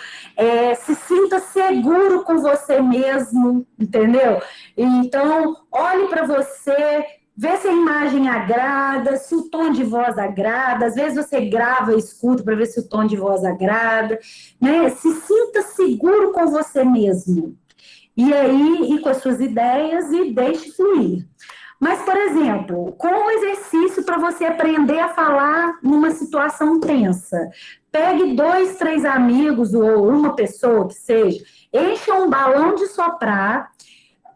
Se sinta seguro com você mesmo, entendeu? Então, olhe para você, vê se a imagem agrada, se o tom de voz agrada, às vezes você grava e escuta para ver se o tom de voz agrada, né? Se sinta seguro com você mesmo, e aí, ir com as suas ideias e deixe fluir. Mas, por exemplo, com o exercício para você aprender a falar numa situação tensa, pegue 2, 3 amigos ou uma pessoa que seja, encha um balão de soprar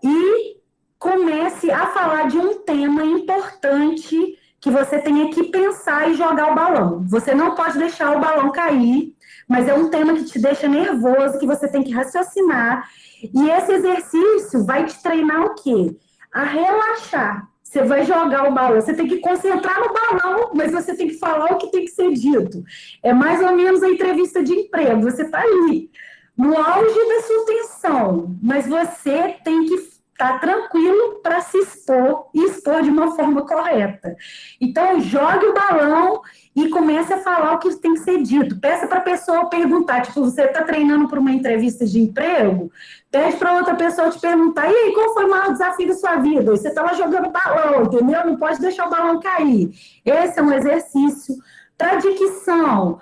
e comece a falar de um tema importante que você tenha que pensar e jogar o balão. Você não pode deixar o balão cair, mas é um tema que te deixa nervoso, que você tem que raciocinar. E esse exercício vai te treinar o quê? A relaxar. Você vai jogar o balão, você tem que concentrar no balão, mas você tem que falar o que tem que ser dito. É mais ou menos a entrevista de emprego, você está ali, no auge da sua tensão, mas você tem que estar tranquilo para se expor e expor de uma forma correta. Então, jogue o balão e comece a falar o que tem que ser dito. Peça para a pessoa perguntar, tipo, você está treinando para uma entrevista de emprego, pede para outra pessoa te perguntar, e aí, qual foi o maior desafio da sua vida? Você está lá jogando balão, entendeu? Não pode deixar o balão cair. Esse é um exercício. Para dicção,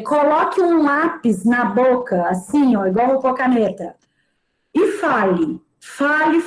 coloque um lápis na boca, assim, ó, igual uma caneta, e fale.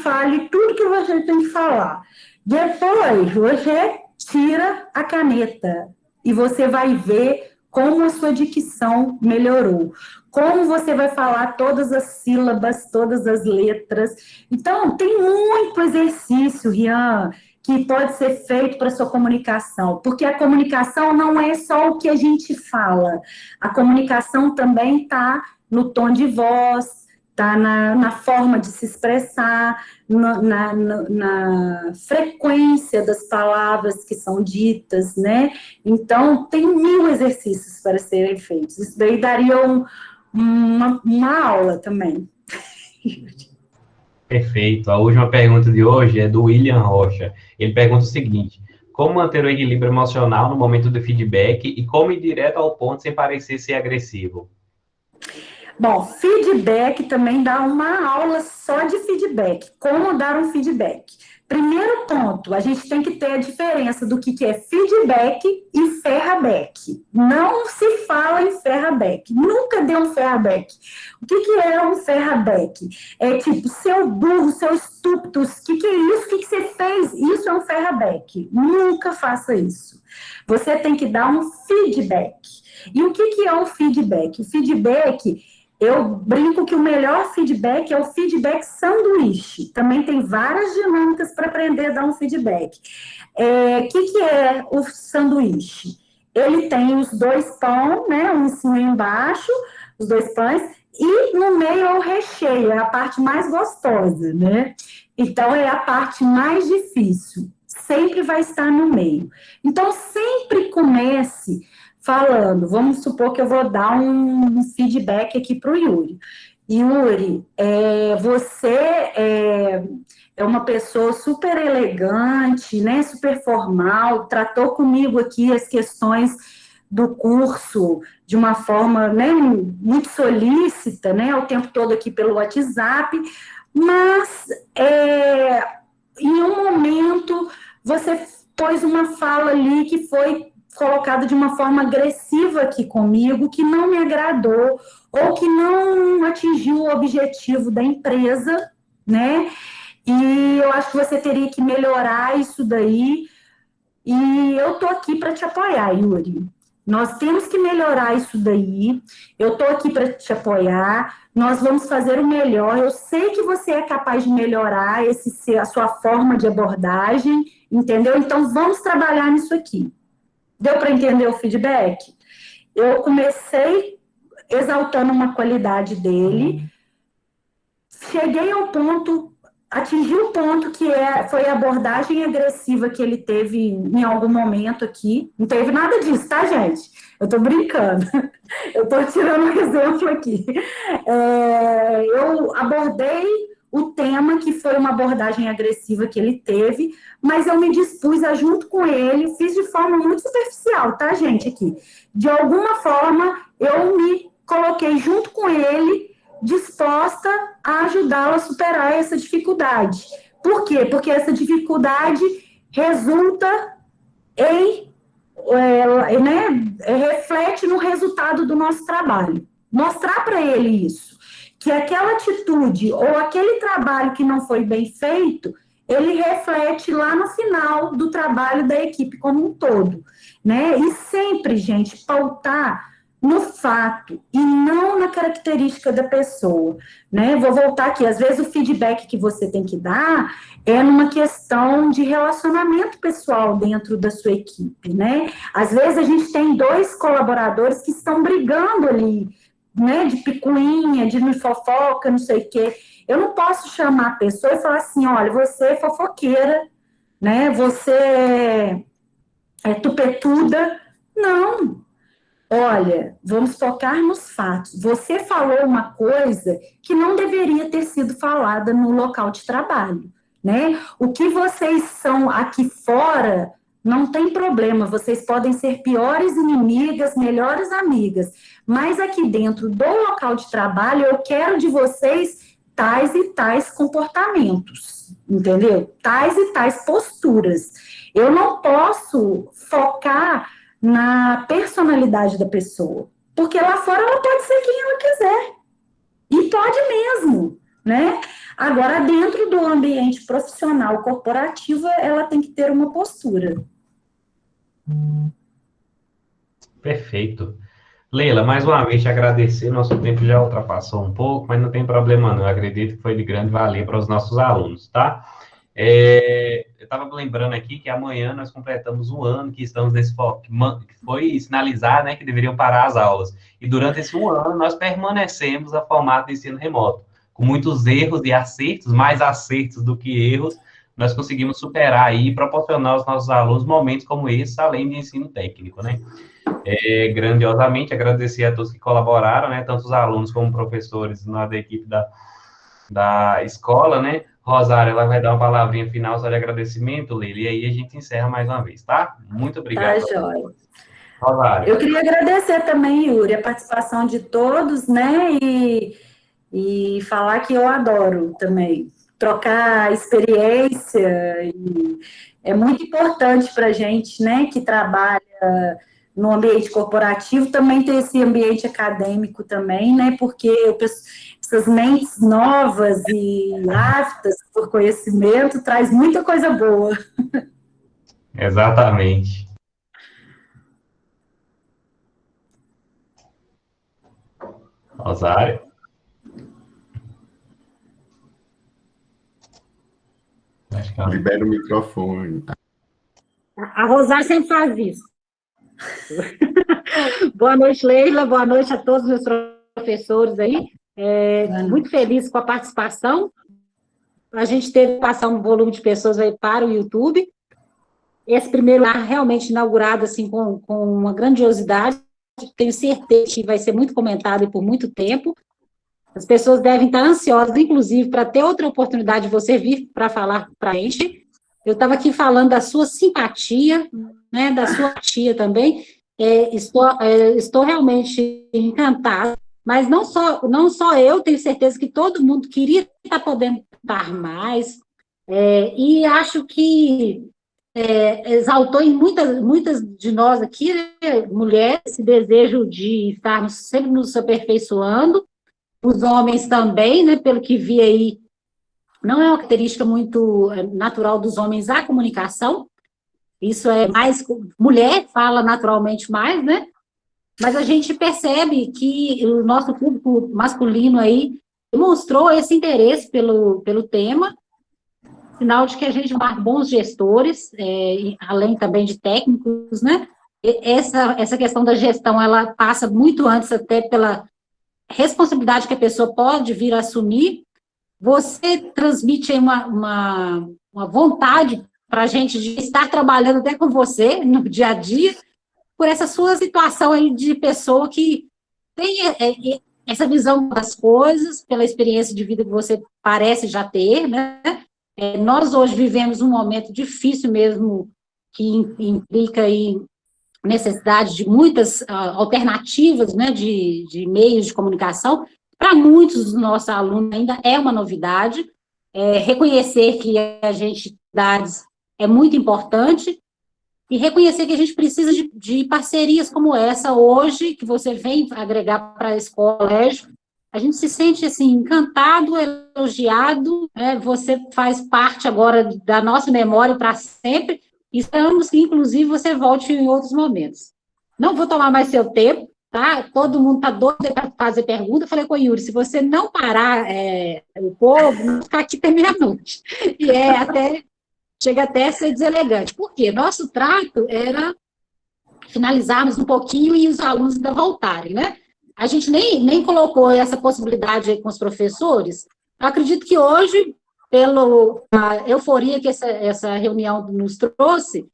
Fale tudo que você tem que falar. Depois, você tira a caneta e você vai ver como a sua dicção melhorou, como você vai falar todas as sílabas, todas as letras. Então, tem muito exercício, Rian, que pode ser feito para a sua comunicação, porque a comunicação não é só o que a gente fala, a comunicação também está no tom de voz, está na forma de se expressar, na frequência das palavras que são ditas, né? Então, tem 1000 exercícios para serem feitos. Isso daí daria uma aula também. Perfeito. A última pergunta de hoje é do William Rocha. Ele pergunta o seguinte: como manter o equilíbrio emocional no momento do feedback e como ir direto ao ponto sem parecer ser agressivo? Bom, feedback também dá uma aula só de feedback. Como dar um feedback? Primeiro ponto, a gente tem que ter a diferença do que é feedback e ferraback. Não se fala em ferraback. Nunca dê um ferraback. O que é um ferraback? É tipo, seu burro, seu estúpido, o que é isso? O que você fez? Isso é um ferraback. Nunca faça isso. Você tem que dar um feedback. E o que é um feedback? O feedback, eu brinco que o melhor feedback é o feedback sanduíche. Também tem várias dinâmicas para aprender a dar um feedback. O que é o sanduíche? Ele tem os 2 pães, né, um em cima e embaixo, os 2 pães, e no meio é o recheio, é a parte mais gostosa, né? Então, é a parte mais difícil. Sempre vai estar no meio. Então, sempre comece falando, vamos supor que eu vou dar um feedback aqui para o Yuri. Yuri, você é uma pessoa super elegante, né, super formal, tratou comigo aqui as questões do curso de uma forma, né, muito solícita, né, o tempo todo aqui pelo WhatsApp, mas em um momento você pôs uma fala ali que foi colocada de uma forma agressiva aqui comigo, que não me agradou, ou que não atingiu o objetivo da empresa, né? E eu acho que você teria que melhorar isso daí, e eu tô aqui para te apoiar, Yuri. Nós temos que melhorar isso daí, eu tô aqui para te apoiar, nós vamos fazer o melhor, eu sei que você é capaz de melhorar a sua forma de abordagem, entendeu? Então, vamos trabalhar nisso aqui. Deu para entender o feedback? Eu comecei exaltando uma qualidade dele, cheguei ao ponto, atingi o ponto que foi a abordagem agressiva que ele teve em algum momento aqui. Não teve nada disso, tá, gente? Eu tô brincando. Eu tô tirando um exemplo aqui. Eu abordei o tema, que foi uma abordagem agressiva que ele teve, mas eu me dispus a, junto com ele, fiz de forma muito superficial, tá, gente, aqui. De alguma forma, eu me coloquei junto com ele, disposta a ajudá-lo a superar essa dificuldade. Por quê? Porque essa dificuldade resulta em, reflete no resultado do nosso trabalho. Mostrar para ele isso, que aquela atitude ou aquele trabalho que não foi bem feito, ele reflete lá no final do trabalho da equipe como um todo, né? E sempre, gente, pautar no fato e não na característica da pessoa, né? Vou voltar aqui, às vezes o feedback que você tem que dar é numa questão de relacionamento pessoal dentro da sua equipe, né? Às vezes a gente tem 2 colaboradores que estão brigando ali, né, de picuinha, de fofoca, não sei o quê. Eu não posso chamar a pessoa e falar assim, olha, você é fofoqueira, né, você é tupetuda. Não. Olha, vamos focar nos fatos. Você falou uma coisa que não deveria ter sido falada no local de trabalho, né? O que vocês são aqui fora não tem problema, vocês podem ser piores inimigas, melhores amigas, mas aqui dentro do local de trabalho eu quero de vocês tais e tais comportamentos, entendeu? Tais e tais posturas. Eu não posso focar na personalidade da pessoa, porque lá fora ela pode ser quem ela quiser, e pode mesmo, né? Agora, dentro do ambiente profissional corporativo, ela tem que ter uma postura. Perfeito. Leila, mais uma vez te agradecer, nosso tempo já ultrapassou um pouco, mas não tem problema não, eu acredito que foi de grande valia para os nossos alunos, tá? Eu estava lembrando aqui que amanhã nós completamos 1 ano que estamos nesse foco, que foi sinalizar, né, que deveriam parar as aulas. E durante esse 1 ano nós permanecemos a formato de ensino remoto. Com muitos erros e acertos, mais acertos do que erros, nós conseguimos superar aí e proporcionar aos nossos alunos momentos como esse, além de ensino técnico, né? Grandiosamente agradecer a todos que colaboraram, né, tanto os alunos como professores da equipe da escola, né? Rosário, ela vai dar uma palavrinha final só de agradecimento, Leila, e aí a gente encerra mais uma vez, tá? Muito obrigado. Tá, joia. Rosário. Eu queria agradecer também, Yuri, a participação de todos, né, e falar que eu adoro também trocar experiência, e é muito importante para a gente, né, que trabalha no ambiente corporativo, também ter esse ambiente acadêmico também, né, porque essas mentes novas e aptas por conhecimento traz muita coisa boa. Exatamente. Rosário. Libera o microfone. A Rosário sempre faz isso. Boa noite, Leila. Boa noite a todos os meus professores aí. Muito feliz com a participação. A gente teve que passar um volume de pessoas aí para o YouTube. Esse primeiro ar realmente inaugurado assim, com uma grandiosidade. Tenho certeza que vai ser muito comentado por muito tempo. As pessoas devem estar ansiosas, inclusive, para ter outra oportunidade de você vir para falar para a gente. Eu estava aqui falando da sua simpatia, né, da sua tia também. Estou realmente encantada, mas não só eu, tenho certeza que todo mundo queria estar podendo dar mais, e acho que exaltou em muitas de nós aqui, né, mulheres, esse desejo de estarmos sempre nos aperfeiçoando, os homens também, né, pelo que vi aí, não é uma característica muito natural dos homens a comunicação, isso é mais, mulher fala naturalmente mais, né, mas a gente percebe que o nosso público masculino aí demonstrou esse interesse pelo tema, sinal de que a gente é bons gestores, além também de técnicos, né, essa questão da gestão, ela passa muito antes até pela responsabilidade que a pessoa pode vir a assumir. Você transmite aí uma vontade para a gente de estar trabalhando até com você no dia a dia, por essa sua situação aí de pessoa que tem essa visão das coisas, pela experiência de vida que você parece já ter, né? Nós hoje vivemos um momento difícil mesmo, que implica aí necessidade de muitas alternativas, né, de meios de comunicação. Para muitos dos nossos alunos ainda é uma novidade, reconhecer que a gente é muito importante, e reconhecer que a gente precisa de parcerias como essa hoje, que você vem agregar para esse colégio. A gente se sente, assim, encantado, elogiado, né? Você faz parte agora da nossa memória para sempre, e esperamos que, inclusive, você volte em outros momentos. Não vou tomar mais seu tempo, tá? Todo mundo está doido para fazer pergunta. Eu falei com o Yuri, se você não parar o povo, não ficar aqui até meia-noite. E chega até a ser deselegante. Por quê? Nosso trato era finalizarmos um pouquinho e os alunos ainda voltarem, né? A gente nem colocou essa possibilidade aí com os professores. Eu acredito que hoje, pela euforia que essa reunião nos trouxe,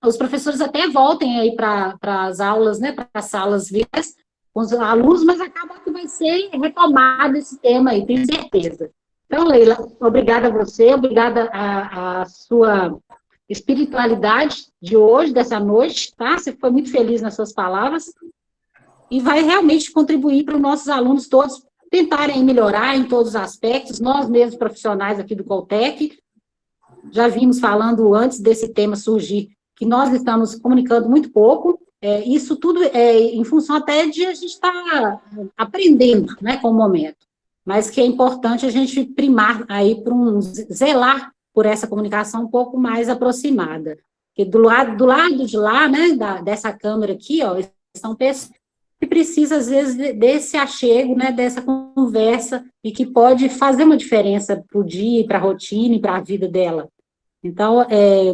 os professores até voltem aí para as aulas, né, para as salas virtuais com os alunos, mas acaba que vai ser retomado esse tema aí, tenho certeza. Então, Leila, obrigada a você, obrigada a sua espiritualidade de hoje, dessa noite, tá? Você foi muito feliz nas suas palavras e vai realmente contribuir para os nossos alunos todos tentarem melhorar em todos os aspectos. Nós mesmos, profissionais aqui do Coltec, já vimos falando antes desse tema surgir, que nós estamos comunicando muito pouco, isso tudo em função até de a gente estar aprendendo, né, com o momento, mas que é importante a gente primar aí zelar por essa comunicação um pouco mais aproximada, porque do lado de lá, né, dessa câmera aqui, ó, são pessoas que precisam, às vezes, desse achego, né, dessa conversa, e que pode fazer uma diferença para o dia, para a rotina e para a vida dela. Então,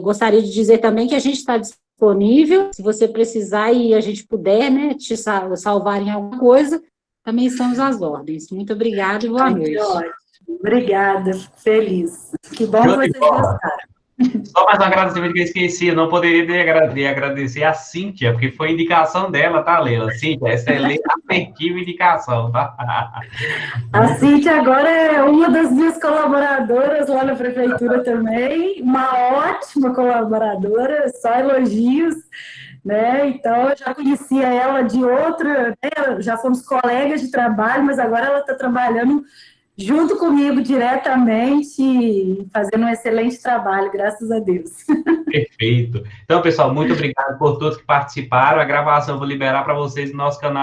gostaria de dizer também que a gente está disponível, se você precisar e a gente puder, né, te salvar em alguma coisa, também estamos às ordens. Muito obrigada e boa noite. Ótimo. Obrigada, fico feliz. Que bom que vocês gostaram. Só mais um agradecimento que eu esqueci, eu não poderia agradecer a Cíntia, porque foi indicação dela, tá, Leila? Cíntia, excelente, afetiva indicação, tá? A Cíntia agora é uma das minhas colaboradoras lá na prefeitura também, uma ótima colaboradora, só elogios, né? Então, eu já conhecia ela de outra, né? Já fomos colegas de trabalho, mas agora ela está trabalhando junto comigo diretamente, fazendo um excelente trabalho, graças a Deus. Perfeito. Então, pessoal, muito obrigado por todos que participaram. A gravação eu vou liberar para vocês no nosso canal